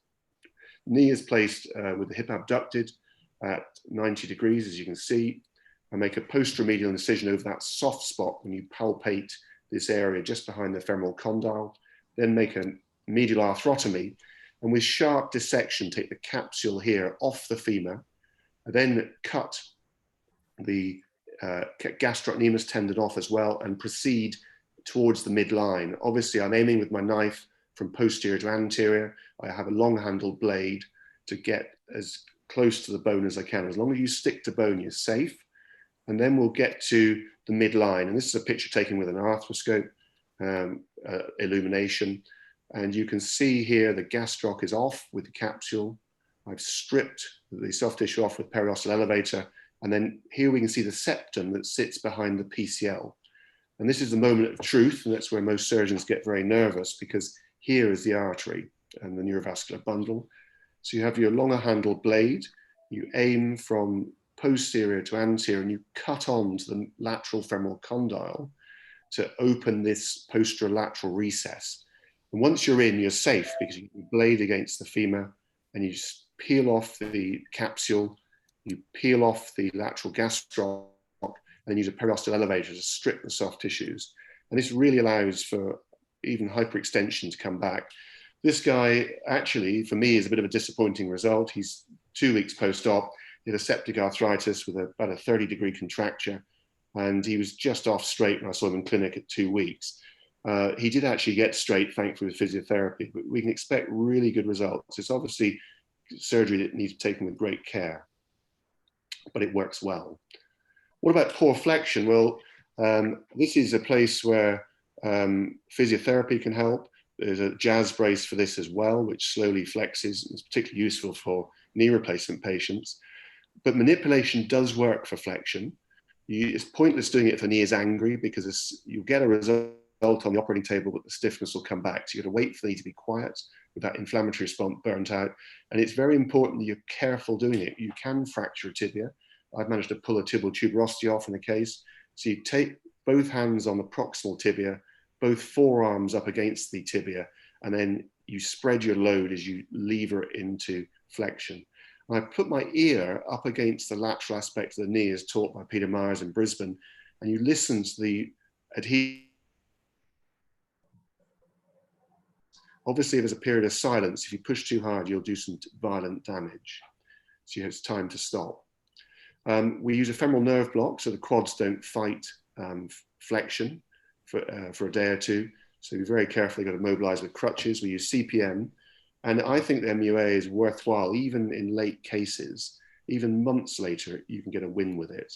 Knee is placed with the hip abducted at 90 degrees, as you can see. I make a posteromedial incision over that soft spot when you palpate this area just behind the femoral condyle. Then make a medial arthrotomy, and with sharp dissection, take the capsule here off the femur, and then cut the gastrocnemius tendon off as well and proceed towards the midline. Obviously, I'm aiming with my knife from posterior to anterior. I have a long-handled blade to get as close to the bone as I can. As long as you stick to bone, you're safe. And then we'll get to the midline. And this is a picture taken with an arthroscope. Illumination, and you can see here the gastroc is off with the capsule. I've stripped the soft tissue off with periostal elevator, and then here we can see the septum that sits behind the PCL. And this is the moment of truth, and that's where most surgeons get very nervous, because here is the artery, and the neurovascular bundle. So you have your longer handled blade, you aim from posterior to anterior, and you cut on to the lateral femoral condyle to open this posterolateral recess. And once you're in, you're safe because you blade against the femur and you just peel off the capsule, you peel off the lateral gastroc, and then use a periosteal elevator to strip the soft tissues. And this really allows for even hyperextension to come back. This guy, actually, for me, is a bit of a disappointing result. He's 2 weeks post-op, he had a septic arthritis with about a 30-degree contracture, and he was just off straight when I saw him in clinic at 2 weeks. He did actually get straight, thankfully, with physiotherapy, but we can expect really good results. It's obviously surgery that needs to be taken with great care, but it works well. What about poor flexion? Well, this is a place where physiotherapy can help. There's a jazz brace for this as well, which slowly flexes. It's particularly useful for knee replacement patients. But manipulation does work for flexion. It's pointless doing it if the knee is angry, because you'll get a result on the operating table, but the stiffness will come back. So you've got to wait for the knee to be quiet with that inflammatory response burnt out. And it's very important that you're careful doing it. You can fracture a tibia. I've managed to pull a tibial tuberosity off in a case. So you take both hands on the proximal tibia, both forearms up against the tibia, and then you spread your load as you lever it into flexion. And I put my ear up against the lateral aspect of the knee as taught by Peter Myers in Brisbane, and you listen to the adhesion. Obviously, there's a period of silence. If you push too hard, you'll do some violent damage. So it's time to stop. We use a femoral nerve block so the quads don't fight flexion for a day or two. So you're very carefully got to mobilize with crutches. We use CPM. And I think the MUA is worthwhile, even in late cases. Even months later, you can get a win with it.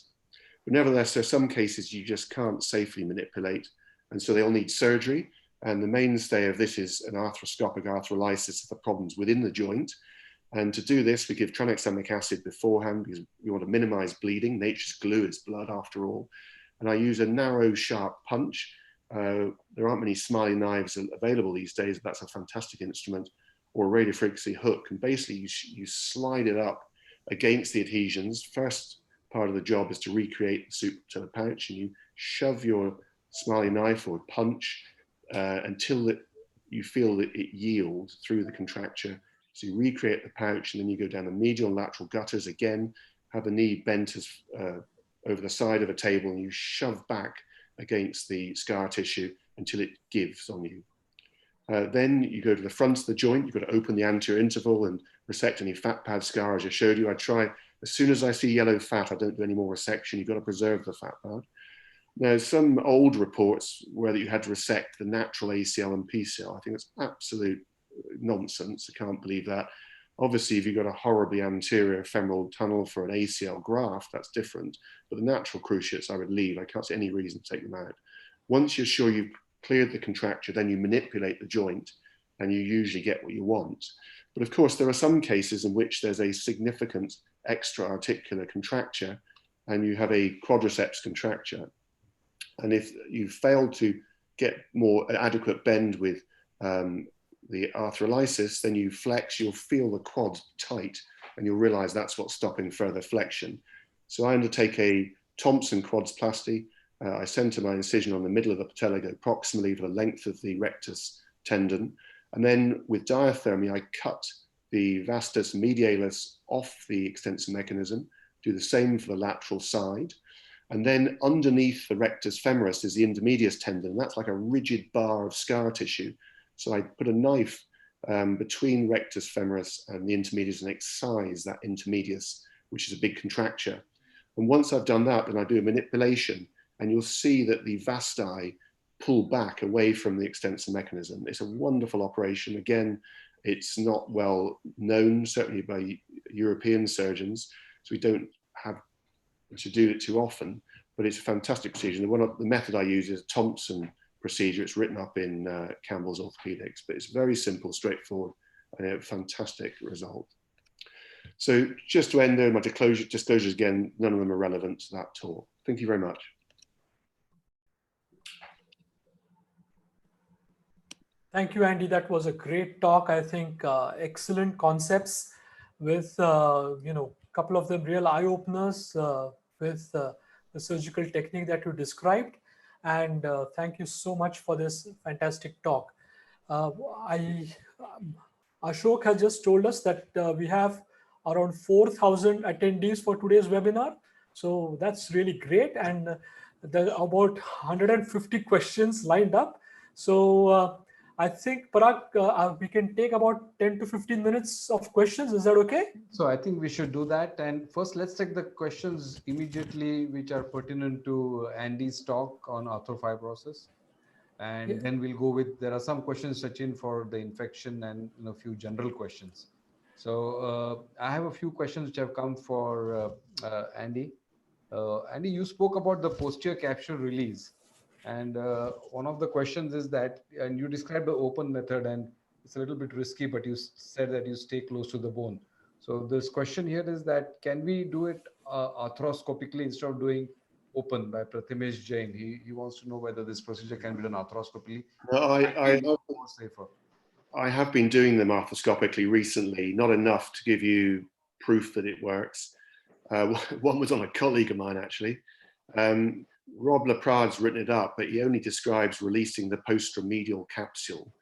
But nevertheless, there are some cases you just can't safely manipulate. And so they'll need surgery. And the mainstay of this is an arthroscopic arthrolysis of the problems within the joint. And to do this, we give tranexamic acid beforehand because we want to minimize bleeding. Nature's glue is blood after all. And I use a narrow, sharp punch. There aren't many Smiley knives available these days, but that's a fantastic instrument, or a radiofrequency hook. And basically you slide it up against the adhesions. First part of the job is to recreate the suprapatellar pouch, and you shove your Smiley knife or punch until you feel that it yields through the contracture. So you recreate the pouch, and then you go down the medial and lateral gutters again, have the knee bent as over the side of a table, and you shove back against the scar tissue until it gives on you. Then you go to the front of the joint. You've got to open the anterior interval and resect any fat pad scar, as I showed you. I try, as soon as I see yellow fat, I don't do any more resection. You've got to preserve the fat pad. Now, some old reports where you had to resect the natural ACL and PCL. I think it's absolute nonsense. I can't believe that. Obviously, if you've got a horribly anterior femoral tunnel for an ACL graft, that's different. But the natural cruciates, I would leave. I can't see any reason to take them out. Once you're sure you've cleared the contracture, then you manipulate the joint, and you usually get what you want. But of course, there are some cases in which there's a significant extra-articular contracture, and you have a quadriceps contracture. And if you fail to get more adequate bend with the arthrolysis, then you flex, you'll feel the quads tight, and you'll realize that's what's stopping further flexion. So I undertake a Thompson quadsplasty. I center my incision on the middle of the patella, go proximally for the length of the rectus tendon. And then with diathermy, I cut the vastus medialis off the extensor mechanism, do the same for the lateral side. And then underneath the rectus femoris is the intermedius tendon. That's like a rigid bar of scar tissue. So I put a knife between rectus femoris and the intermedius and excise that intermedius, which is a big contracture. And once I've done that, then I do a manipulation, and you'll see that the vasti pull back away from the extensor mechanism. It's a wonderful operation. Again, it's not well known, certainly by European surgeons, so we don't have to do it too often, but it's a fantastic procedure. The method I use is a Thompson procedure. It's written up in Campbell's Orthopaedics, but it's very simple, straightforward, and a fantastic result. So just to end there, my disclosures again, none of them are relevant to that talk. Thank you very much. Thank you, Andy. That was a great talk. I think excellent concepts with, couple of them real eye openers with the surgical technique that you described. And thank you so much for this fantastic talk. Uh, I, Ashok has just told us that we have around 4,000 attendees for today's webinar. So that's really great. And there are about 150 questions lined up. So I think, Parag, we can take about 10 to 15 minutes of questions. Is that okay? So I think we should do that. And first, let's take the questions immediately, which are pertinent to Andy's talk on arthrofibrosis. And then we'll go with, there are some questions, Sachin, for the infection and a few general questions. So I have a few questions which have come for Andy. Andy, you spoke about the posterior capsule release. And one of the questions is that, and you described the open method, and it's a little bit risky, but you said that you stay close to the bone. So this question here is that, can we do it arthroscopically instead of doing open? By Prathamesh Jain. He wants to know whether this procedure can be done arthroscopically. No, more safer. I have been doing them arthroscopically recently, not enough to give you proof that it works. One was on a colleague of mine, actually. Rob Laprade's written it up, but he only describes releasing the posteromedial capsule.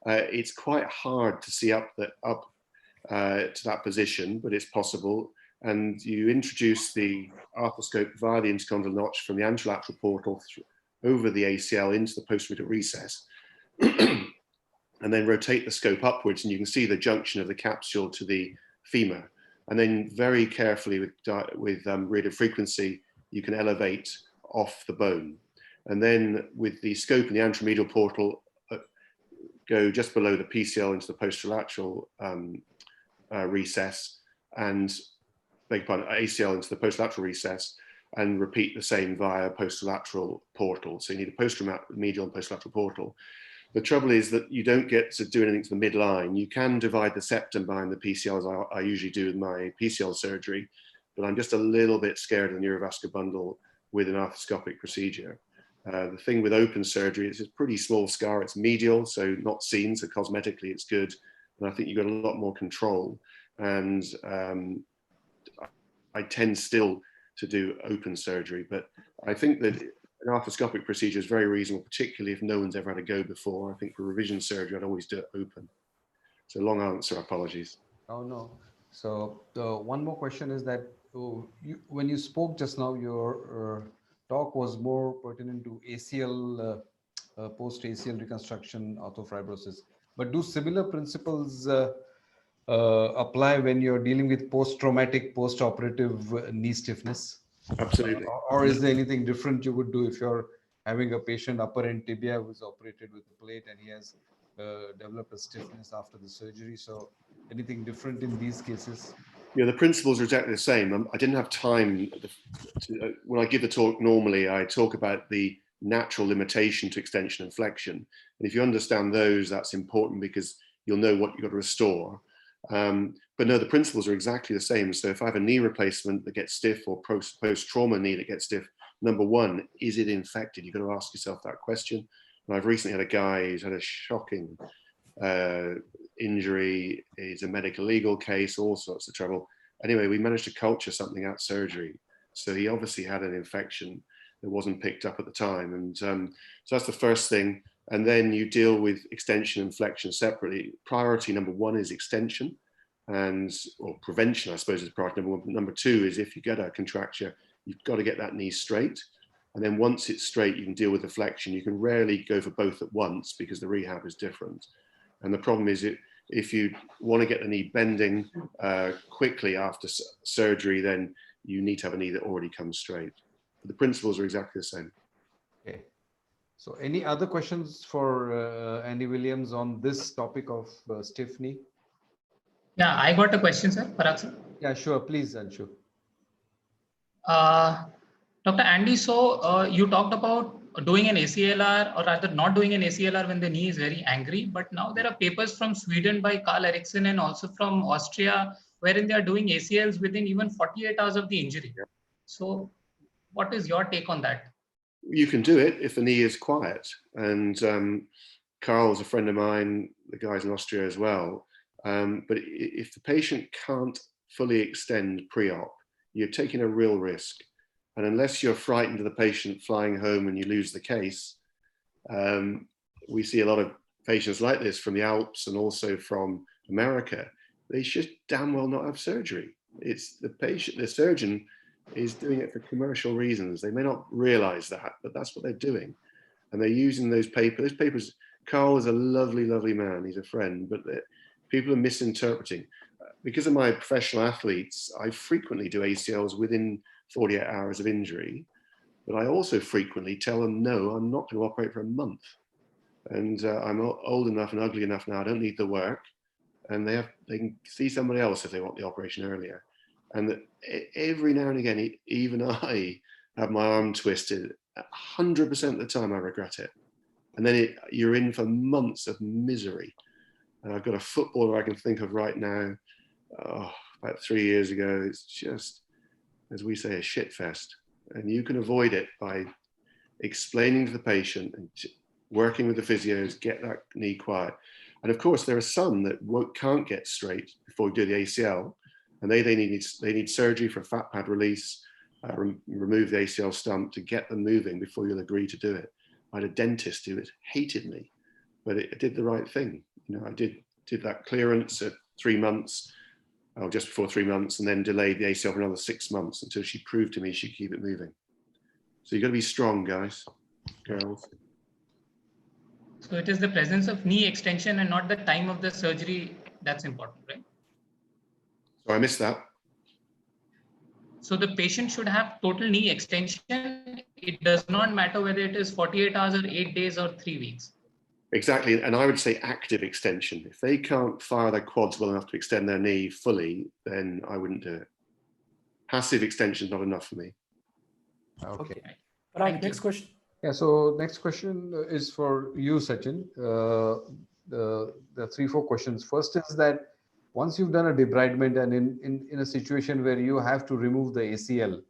It's quite hard to see up to that position, but it's possible. And you introduce the arthroscope via the intercondyle notch from the anterolateral portal over the ACL into the posterior recess, and then rotate the scope upwards, and you can see the junction of the capsule to the femur. And then very carefully with radio frequency, you can elevate off the bone. And then with the scope in the anteromedial portal, go just below the PCL into the posterolateral recess, and beg your pardon, ACL into the posterolateral recess, and repeat the same via posterolateral portal. So you need a posteromedial and posterolateral portal. The trouble is that you don't get to do anything to the midline. You can divide the septum behind the PCL, as I usually do with my PCL surgery, but I'm just a little bit scared of the neurovascular bundle with an arthroscopic procedure. The thing with open surgery is it's a pretty small scar. It's medial, so not seen, so cosmetically it's good. And I think you've got a lot more control. And I tend still to do open surgery, but I think that an arthroscopic procedure is very reasonable, particularly if no one's ever had a go before. I think for revision surgery, I'd always do it open. So long answer, apologies. Oh, no. So one more question is that when you spoke just now, your talk was more pertinent to ACL, post-ACL reconstruction arthrofibrosis. But do similar principles apply when you're dealing with post-traumatic, post-operative knee stiffness? Absolutely. Or is there anything different you would do if you're having a patient upper end tibia who's operated with a plate and he has developed a stiffness after the surgery? So anything different in these cases? Yeah, the principles are exactly the same. I didn't have time when I give the talk normally, I talk about the natural limitation to extension and flexion. And if you understand those, that's important because you'll know what you've got to restore. But no, the principles are exactly the same. So if I have a knee replacement that gets stiff or post-trauma knee that gets stiff, number one, is it infected? You've got to ask yourself that question. And I've recently had a guy who's had a shocking injury. It's a medical legal case, all sorts of trouble. Anyway, we managed to culture something out surgery. So he obviously had an infection that wasn't picked up at the time. And so that's the first thing. And then you deal with extension and flexion separately. Priority number one is extension, or prevention, I suppose, is priority number one. Number two is if you get a contracture, you've got to get that knee straight. And then once it's straight, you can deal with the flexion. You can rarely go for both at once because the rehab is different. And the problem is if you want to get the knee bending quickly after surgery, then you need to have a knee that already comes straight. But the principles are exactly the same. Okay. So any other questions for Andy Williams on this topic of stiff knee? Yeah, I got a question, sir. Parag, sir. Yeah, sure. Please, Anshu. Dr. Andy, so you talked about doing an ACLR, or rather not doing an ACLR when the knee is very angry, but now there are papers from Sweden by Carl Eriksson and also from Austria wherein they are doing ACLs within even 48 hours of the injury. So what is your take on that? You can do it if the knee is quiet. And Carl's a friend of mine, the guy's in Austria as well. But if the patient can't fully extend pre-op, you're taking a real risk. And unless you're frightened of the patient flying home and you lose the case, we see a lot of patients like this from the Alps and also from America. They should damn well not have surgery. It's the patient, the surgeon is doing it for commercial reasons. They may not realize that, but that's what they're doing. And they're using those papers. Those papers, Carl is a lovely, lovely man. He's a friend, but people are misinterpreting. Because of my professional athletes, I frequently do ACLs within 48 hours of injury, but I also frequently tell them, no, I'm not going to operate for a month. And I'm old enough and ugly enough now, I don't need the work. And they can see somebody else if they want the operation earlier. And every now and again, even I have my arm twisted. 100% of the time I regret it. And then you're in for months of misery. And I've got a footballer I can think of right now, about 3 years ago. It's just, as we say, a shit fest. And you can avoid it by explaining to the patient and working with the physios, get that knee quiet. And of course, there are some that can't get straight before we do the ACL, and they need surgery for fat pad release, remove the ACL stump to get them moving before you'll agree to do it. I had a dentist who hated me, but it did the right thing. You know, I did that clearance at 3 months, or just before 3 months, and then delayed the ACL for another 6 months until she proved to me she could keep it moving. So you've got to be strong, guys, girls. So it is the presence of knee extension and not the time of the surgery that's important, right? So I missed that. So the patient should have total knee extension. It does not matter whether it is 48 hours or 8 days or 3 weeks. Exactly. And I would say active extension. If they can't fire their quads well enough to extend their knee fully, then I wouldn't do it. Passive extension is not enough for me. Okay. Right, next question. Yeah, so next question is for you, Sachin. The 3-4 questions. First is that once you've done a debridement and in a situation where you have to remove the ACL,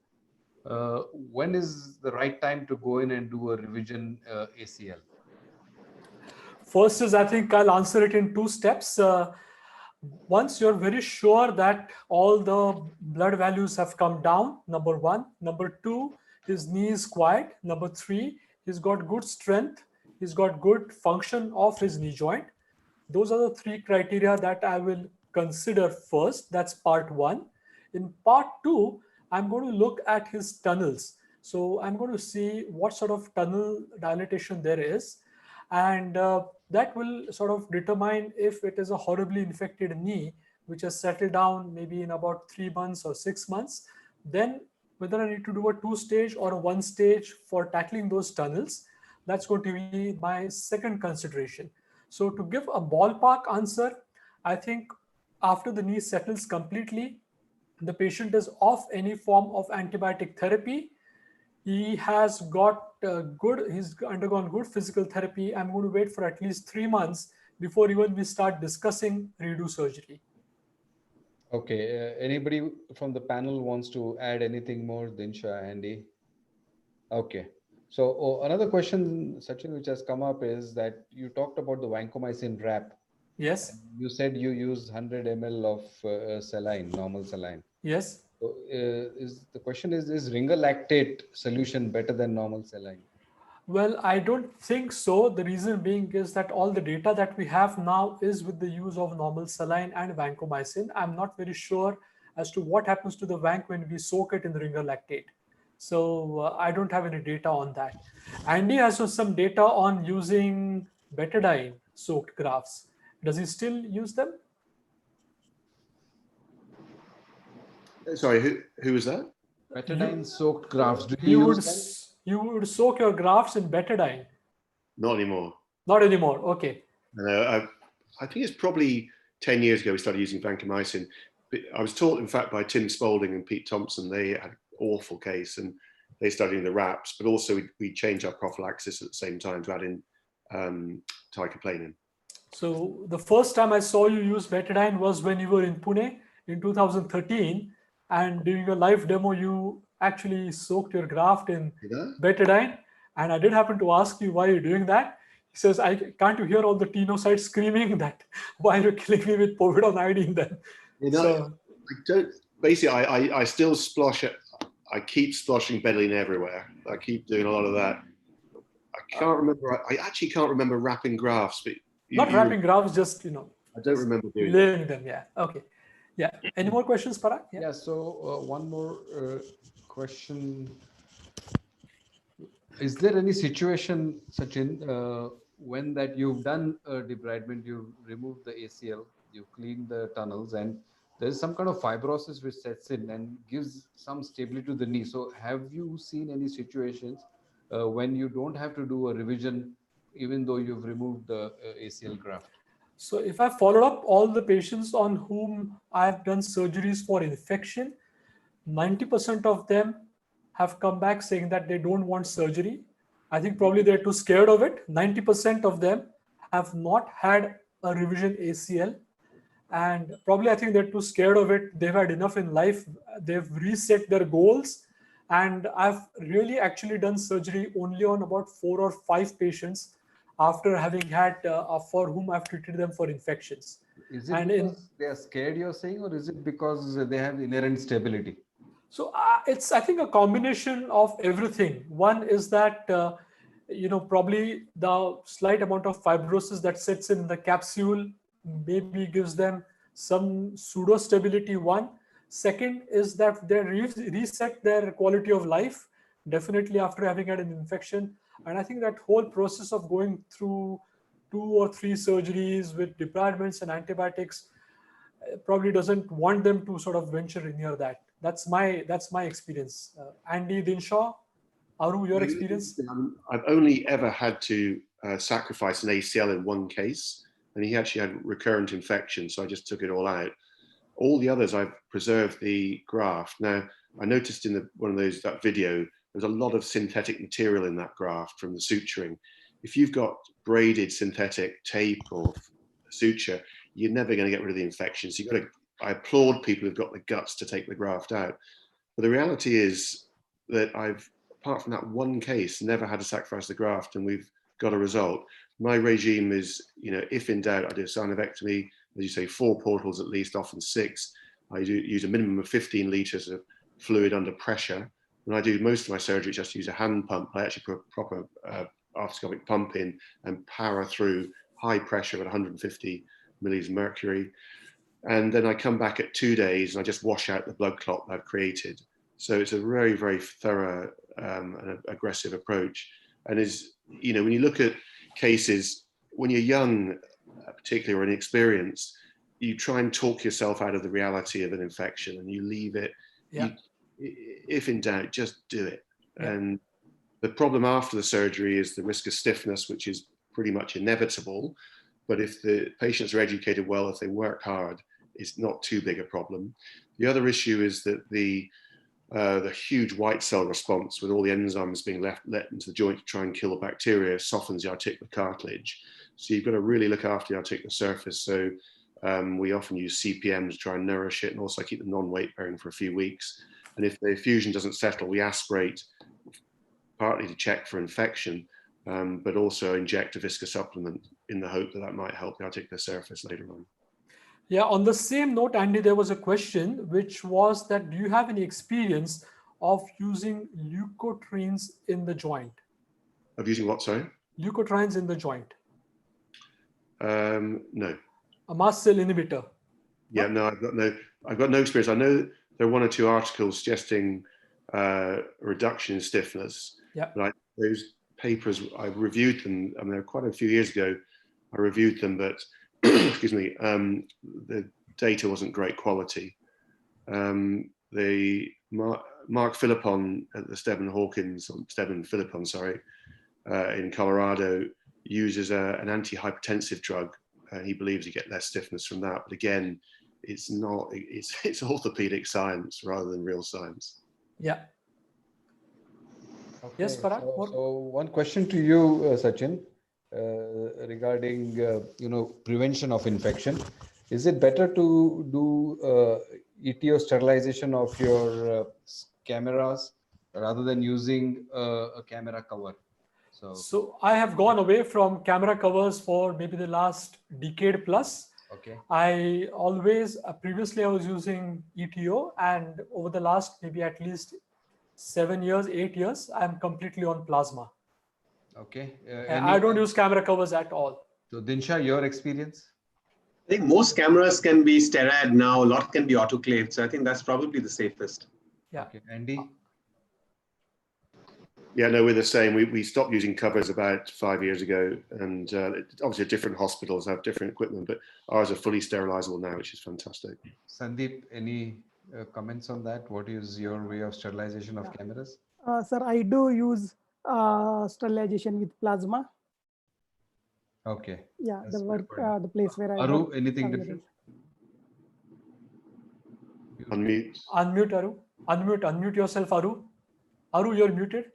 when is the right time to go in and do a revision ACL? First is, I think I'll answer it in 2 steps. Once you're very sure that all the blood values have come down, number 1. Number 2, his knee is quiet. Number 3, he's got good strength. He's got good function of his knee joint. Those are the 3 criteria that I will consider first. That's part 1. In part 2, I'm going to look at his tunnels. So I'm going to see what sort of tunnel dilatation there is. And that will sort of determine if it is a horribly infected knee, which has settled down maybe in about 3 months or 6 months. Then whether I need to do a 2-stage or a 1-stage for tackling those tunnels, that's going to be my second consideration. So to give a ballpark answer, I think after the knee settles completely, the patient is off any form of antibiotic therapy. He has got he's undergone good physical therapy. I'm going to wait for at least 3 months before even we start discussing redo surgery. Okay, anybody from the panel wants to add anything more? Dinsha, Andy? Okay, so another question, Sachin, which has come up is that you talked about the vancomycin wrap. Yes. You said you use 100 ml of saline, normal saline. Yes. So the question is ringer lactate solution better than normal saline? Well, I don't think so. The reason being is that all the data that we have now is with the use of normal saline and vancomycin. I'm not very sure as to what happens to the vanc when we soak it in the ringer lactate. So I don't have any data on that. Andy has some data on using betadine soaked grafts. Does he still use them? Sorry, who was that? Betadine soaked grafts. Do you use them? You would soak your grafts in betadine? Not anymore. Not anymore. Okay. I think it's probably 10 years ago we started using vancomycin. I was taught, in fact, by Tim Spalding and Pete Thompson. They had an awful case and they started doing the wraps, but also we changed our prophylaxis at the same time to add in ticaplanin. So the first time I saw you use betadine was when you were in Pune in 2013, and during a live demo, you actually soaked your graft in betadine. And I did happen to ask you why you're doing that. He says, can't you hear all the tenocytes screaming that, why are you killing me with povidone then? You know, So, I don't, basically, I still splosh it. I keep sploshing Betadine everywhere. I keep doing a lot of that. I can't remember, I actually can't remember wrapping grafts, but not wrapping grafts, just, I don't remember doing laying them, yeah. Okay. Yeah. Any more questions, Parag? Yeah, so one more question. Is there any situation, Sachin, when that you've done a debridement, you've removed the ACL, you've cleaned the tunnels, and there's some kind of fibrosis which sets in and gives some stability to the knee. So have you seen any situations when you don't have to do a revision, even though you've removed the ACL graft? So if I followed up all the patients on whom I've done surgeries for infection, 90% of them have come back saying that they don't want surgery. I think probably they're too scared of it. 90% of them have not had a revision ACL. And probably I think they're too scared of it. They've had enough in life. They've reset their goals. And I've really actually done surgery only on about 4 or 5 patients after having had, for whom I've treated them for infections. Is it because they are scared, you're saying, or is it because they have inherent stability? So it's, I think, a combination of everything. One is that, probably the slight amount of fibrosis that sits in the capsule maybe gives them some pseudo stability. One. Second is that they reset their quality of life, definitely after having had an infection. And I think that whole process of going through 2 or 3 surgeries with debridements and antibiotics probably doesn't want them to sort of venture near that. That's my experience. Andy, Dinshaw, Aru, your experience? I've only ever had to sacrifice an ACL in one case, and he actually had recurrent infection, so I just took it all out. All the others, I've preserved the graft. Now, I noticed in one of that video, there's a lot of synthetic material in that graft from the suturing. If you've got braided synthetic tape or suture, you're never going to get rid of the infection. So I applaud people who've got the guts to take the graft out. But the reality is that I've, apart from that one case, never had to sacrifice the graft, and we've got a result. My regime is, if in doubt, I do a synovectomy, as you say, 4 portals at least, often 6. I use a minimum of 15 litres of fluid under pressure. When I do most of my surgery, just use a hand pump. I actually put a proper arthroscopic pump in and power through high pressure at 150 millis of mercury. And then I come back at 2 days and I just wash out the blood clot that I've created. So it's a very, very thorough and aggressive approach. And when you look at cases, when you're young, particularly, or inexperienced, you try and talk yourself out of the reality of an infection and you leave it. Yeah. If in doubt, just do it. Yeah. And the problem after the surgery is the risk of stiffness, which is pretty much inevitable. But if the patients are educated well, if they work hard, it's not too big a problem. The other issue is that the huge white cell response, with all the enzymes being let into the joint to try and kill the bacteria, softens the articular cartilage. So you've got to really look after the articular surface. So we often use CPM to try and nourish it, and also keep the non-weight bearing for a few weeks. And if the effusion doesn't settle, we aspirate, partly to check for infection, but also inject a viscous supplement in the hope that might help the articular surface later on. Yeah, on the same note, Andy, there was a question, which was that, do you have any experience of using leukotrienes in the joint? Of using what, sorry? Leukotrienes in the joint. No. A mast cell inhibitor. Yeah, no, I've got no experience. I know there are 1 or 2 articles suggesting reduction in stiffness. Yeah. But those papers, I reviewed them, I mean, they're quite a few years ago. I reviewed them, but excuse me, the data wasn't great quality. Mark Philippon at the Stephen Philippon, in Colorado, uses an antihypertensive drug. He believes you get less stiffness from that, but again, it's orthopedic science rather than real science. Yeah. Okay, Yes, Parag. So one question to you, Sachin, regarding prevention of infection. Is it better to do ETO sterilization of your cameras rather than using a camera cover? So I have gone away from camera covers for maybe the last decade plus. Okay. I always, previously I was using ETO, and over the last maybe at least 7 years, 8 years, I'm completely on plasma. Okay. I don't use camera covers at all. So Dinsha, your experience? I think most cameras can be steroid now, a lot can be autoclaved. So I think that's probably the safest. Yeah. Okay. Andy? Yeah, no, we're the same. We stopped using covers about 5 years ago, and obviously different hospitals have different equipment, but ours are fully sterilizable now, which is fantastic. Sandeep, any comments on that? What is your way of sterilization of cameras? Sir, I do use sterilization with plasma. Okay. Yeah, That's the place where I Aru, work. anything different? Unmute. Unmute, Aru. Unmute yourself, Aru. Aru, you're muted.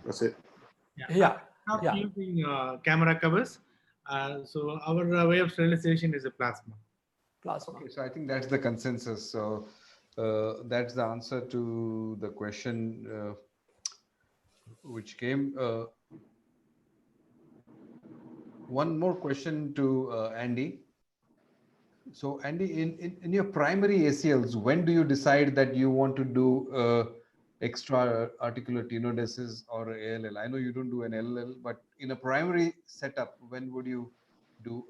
That's it. Yeah. Not Yeah. using camera covers. So our way of sterilization is a plasma. Plasma. Okay, so I think that's the consensus. So that's the answer to the question which came. One more question to Andy. So Andy, in your primary ACLs, when do you decide that you want to do extra articular tenodesis or ALL? I know you don't do an LL, but in a primary setup, when would you do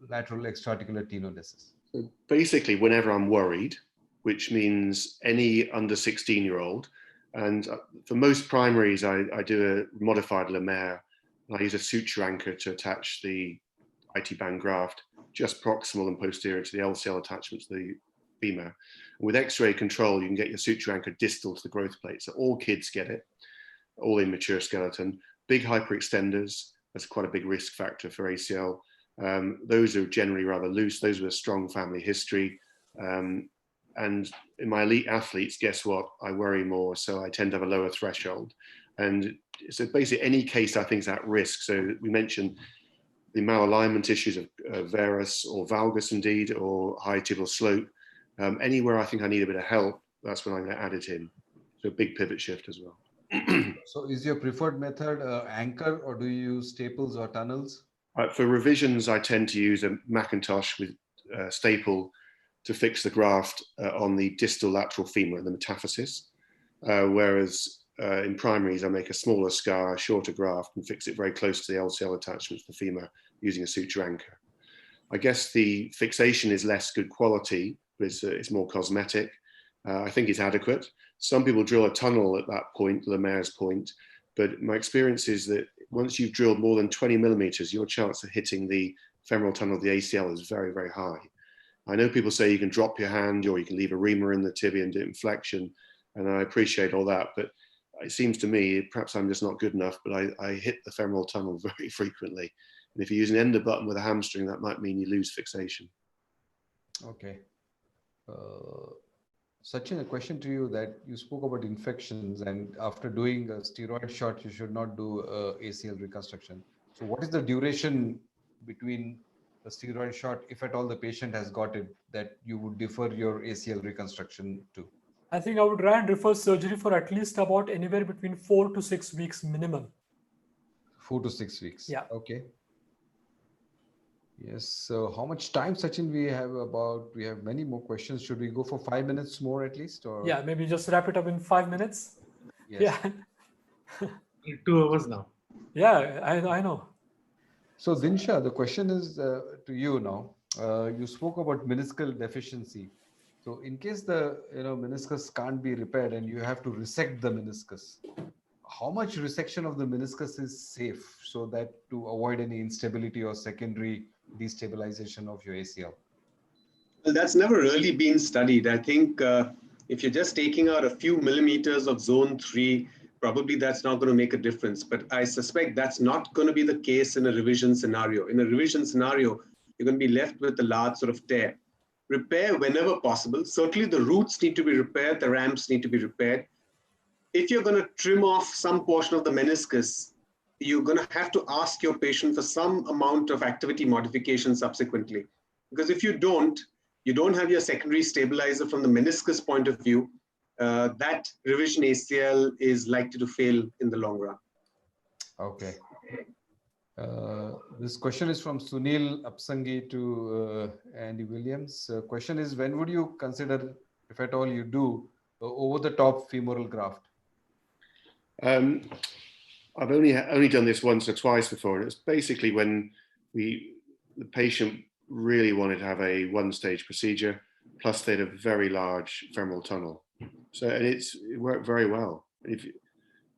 lateral extraarticular tenodesis? So basically, whenever I'm worried, which means any under 16-year-old, and for most primaries, I do a modified Lemaire. I use a suture anchor to attach the IT band graft just proximal and posterior to the LCL attachment to the femur. And with X-ray control, you can get your suture anchor distal to the growth plate. So all kids get it, all immature skeleton. Big hyperextenders, that's quite a big risk factor for ACL. Those are generally rather loose. Those with a strong family history. And in my elite athletes, guess what? I worry more, so I tend to have a lower threshold. And so basically any case I think is at risk. So we mentioned the malalignment issues of varus or valgus indeed, or high tibial slope. Anywhere I think I need a bit of help, that's when I'm going to add it in. So a big pivot shift as well. So is your preferred method anchor, or do you use staples or tunnels? For revisions, I tend to use a Macintosh with staple to fix the graft on the distal lateral femur, the metaphysis. Whereas in primaries, I make a smaller scar, a shorter graft, and fix it very close to the LCL attachment to the femur using a suture anchor. I guess the fixation is less good quality, but it's more cosmetic. I think it's adequate. Some people drill a tunnel at that point, Lemaire's point, but my experience is that once you've drilled more than 20 millimeters, your chance of hitting the femoral tunnel of the ACL is very, very high. I know people say you can drop your hand or you can leave a reamer in the tibia and do inflection, and I appreciate all that, but it seems to me, perhaps I'm just not good enough, but I hit the femoral tunnel very frequently. And if you use an ender button with a hamstring, that might mean you lose fixation. Okay. Sachin, a question to you that you spoke about infections, and after doing a steroid shot, you should not do ACL reconstruction. So what is the duration between the steroid shot, if at all the patient has got it, that you would defer your ACL reconstruction to? I think I would try and refer surgery for at least about anywhere between 4 to 6 weeks minimum. 4 to 6 weeks. Yeah. Okay. Yes. So how much time, Sachin, we have about? We have many more questions. Should we go for 5 minutes more at least? Or? Yeah, maybe just wrap it up in 5 minutes. Yes. Yeah. 2 hours now. Yeah, I know. So Dinsha, the question is to you now. You spoke about meniscal deficiency. So in case the meniscus can't be repaired and you have to resect the meniscus, how much resection of the meniscus is safe so that to avoid any instability or secondary destabilization of your ACL? Well, that's never really been studied. I think if you're just taking out a few millimeters of zone 3, probably that's not going to make a difference. But I suspect that's not going to be the case in a revision scenario. In a revision scenario, you're going to be left with a large sort of tear. Repair whenever possible. Certainly the roots need to be repaired, the ramps need to be repaired. If you're going to trim off some portion of the meniscus, you're going to have to ask your patient for some amount of activity modification subsequently. Because if you don't have your secondary stabilizer from the meniscus point of view, that revision ACL is likely to fail in the long run. Okay. This question is from Sunil Apsangi to Andy Williams. Question is, when would you consider, if at all you do, over-the-top femoral graft? I've only done this once or twice before, and it's basically when the patient really wanted to have a one-stage procedure, plus they had a very large femoral tunnel. So, and it worked very well.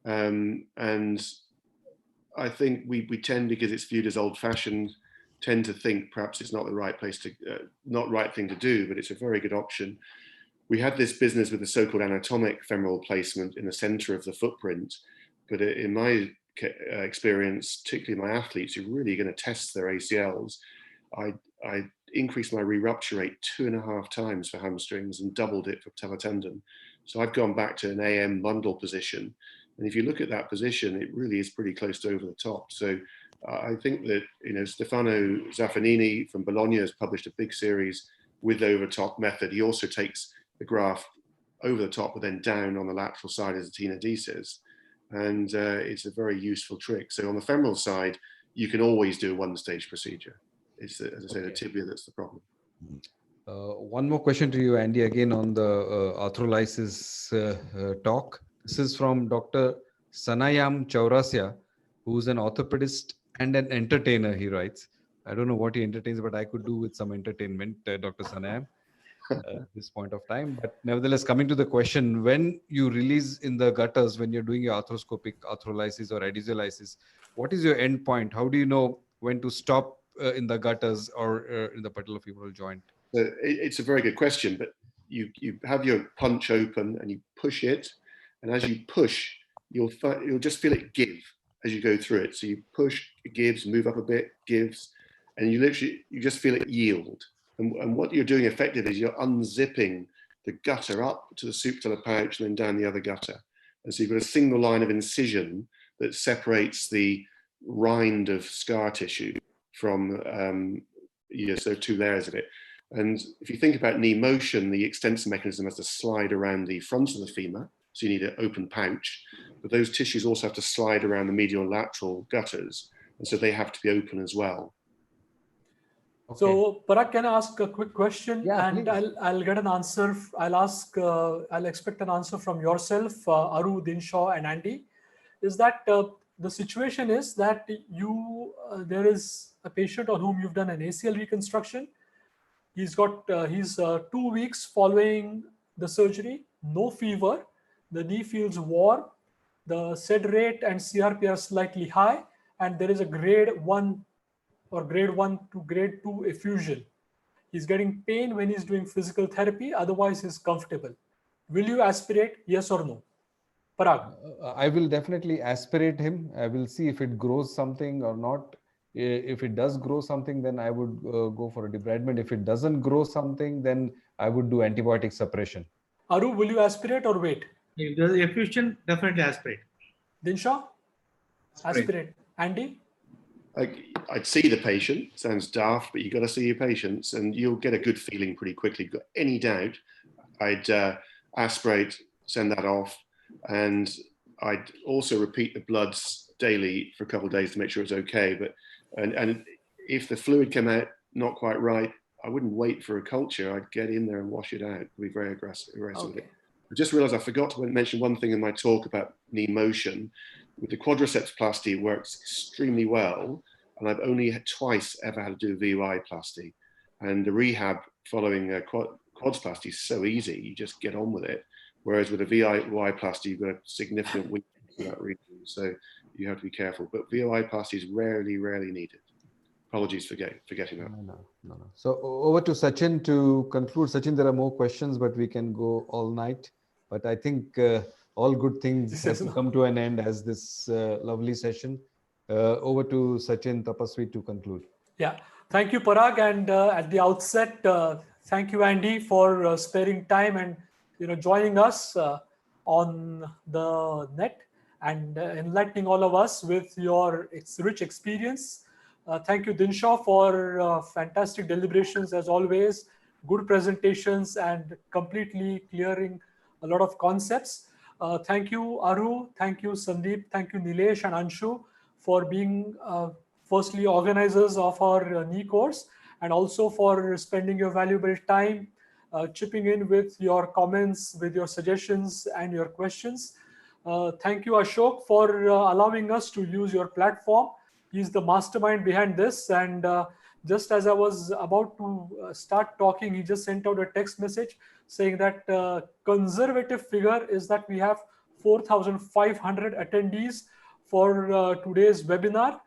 And I think we tend, because it's viewed as old-fashioned, tend to think perhaps it's not the right place to, not right thing to do, but it's a very good option. We had this business with the so-called anatomic femoral placement in the center of the footprint, but in my experience, particularly my athletes who are really going to test their ACLs, I increased my re-rupture rate 2.5 times for hamstrings and doubled it for patellar tendon. So I've gone back to an AM bundle position. And if you look at that position, it really is pretty close to over the top. So I think that, Stefano Zaffanini from Bologna has published a big series with the over-top method. He also takes the graft over the top, but then down on the lateral side as Tina D says. And it's a very useful trick. So on the femoral side, you can always do a one-stage procedure. It's, as I say, the tibia that's the problem. One more question to you, Andy, again on the arthrolysis talk. This is from Dr. Sanayam Chaurasia, who's an orthopedist and an entertainer, he writes. I don't know what he entertains, but I could do with some entertainment, Dr. Sanayam, at this point of time. But nevertheless, coming to the question, when you release in the gutters, when you're doing your arthroscopic arthrolysis or adhesiolysis, what is your end point? How do you know when to stop in the gutters or in the patellofemoral joint? It's a very good question, but you have your punch open and you push it, and as you push, you'll just feel it give as you go through it. So you push, it gives, move up a bit, gives, and you just feel it yield. And what you're doing effectively is you're unzipping the gutter up to the suprapatellar pouch and then down the other gutter. And so you've got a single line of incision that separates the rind of scar tissue from so 2 layers of it. And if you think about knee motion, the extensor mechanism has to slide around the front of the femur, so you need an open pouch, but those tissues also have to slide around the medial and lateral gutters, and so they have to be open as well. Okay. So Parag, can I ask a quick question? Yeah, and please. I'll get an answer. I'll expect an answer from yourself, Aru, Dinshaw, and Andy. Is that the situation is that there is a patient on whom you've done an ACL reconstruction. He's 2 weeks following the surgery, no fever, the knee feels warm, the SED rate and CRP are slightly high, and there is a grade 1 or grade 1 to grade 2 effusion. He's getting pain when he's doing physical therapy, otherwise he's comfortable. Will you aspirate, yes or no? Parag. I will definitely aspirate him. I will see if it grows something or not. If it does grow something, then I would go for a debridement. If it doesn't grow something, then I would do antibiotic suppression. Aru, will you aspirate or wait? If there's effusion, definitely aspirate. Dinshaw? Aspirate. Andy? I'd see the patient. Sounds daft, but you've got to see your patients and you'll get a good feeling pretty quickly. If you've got any doubt, I'd aspirate, send that off, and I'd also repeat the bloods daily for a couple of days to make sure it's okay. But and if the fluid came out not quite right, I wouldn't wait for a culture. I'd get in there and wash it out. Be very aggressive with it. I just realized I forgot to mention one thing in my talk about knee motion. With the quadriceps plasty, it works extremely well. And I've only twice ever had to do a VUI plasty. And the rehab following quads plasty is so easy. You just get on with it. Whereas with a VUI plasty, you've got a significant weakness for that reason. So you have to be careful. But VUI plasty is rarely needed. Apologies for forgetting that. No. So over to Sachin to conclude. Sachin, there are more questions, but we can go all night. But I think all good things have to come to an end as this lovely session. Over to Sachin Tapaswi to conclude. Yeah, thank you, Parag. And at the outset, thank you, Andy, for sparing time and joining us on the net and enlightening all of us with your rich experience. Thank you, Dinshaw, for fantastic deliberations as always, good presentations, and completely clearing a lot of concepts. Thank you, Aru. Thank you, Sandeep. Thank you, Nilesh and Anshu, for being firstly organizers of our knee course, and also for spending your valuable time chipping in with your comments, with your suggestions and your questions. Thank you, Ashok, for allowing us to use your platform. He's the mastermind behind this. And just as I was about to start talking, he just sent out a text message saying that conservative figure is that we have 4,500 attendees for today's webinar.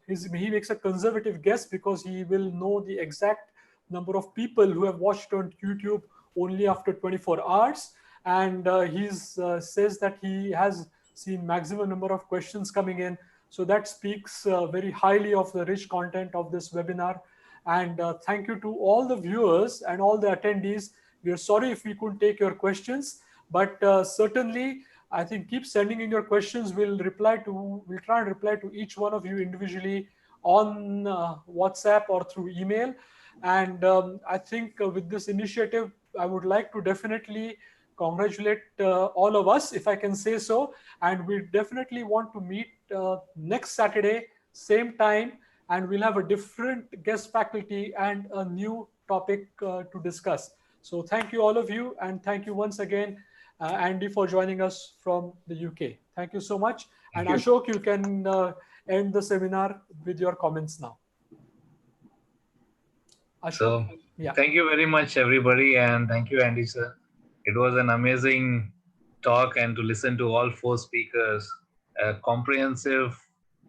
He makes a conservative guess because he will know the exact number of people who have watched on YouTube only after 24 hours. And he says that he has seen maximum number of questions coming in. So that speaks very highly of the rich content of this webinar. And thank you to all the viewers and all the attendees. We are sorry if we couldn't take your questions, but certainly I think keep sending in your questions. We'll try and reply to each one of you individually on WhatsApp or through email. And I think with this initiative, I would like to definitely congratulate all of us, if I can say so. And we definitely want to meet next Saturday, same time, and we'll have a different guest faculty and a new topic to discuss. So thank you all of you, and thank you once again, Andy, for joining us from the UK. Thank you so much. And Ashok, you can end the seminar with your comments now. Ashok, so, yeah. Thank you very much, everybody, and thank you, Andy, sir. It was an amazing talk, and to listen to all 4 speakers, comprehensive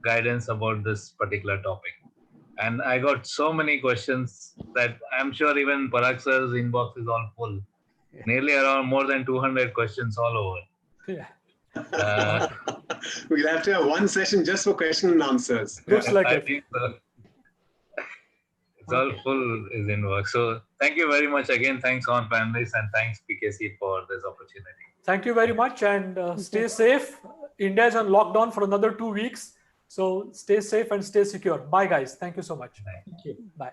guidance about this particular topic. And I got so many questions that I'm sure even Parag sir's inbox is all full. Yeah. Nearly around more than 200 questions all over. Yeah. We'll have to have one session just for question and answers. Looks like it. Think so. It's all full is inbox. So thank you very much again. Thanks on panelists, and thanks PKC for this opportunity. Thank you very much, and stay safe. India is on lockdown for another 2 weeks. So stay safe and stay secure. Bye, guys. Thank you so much. Bye. Thank you. Bye.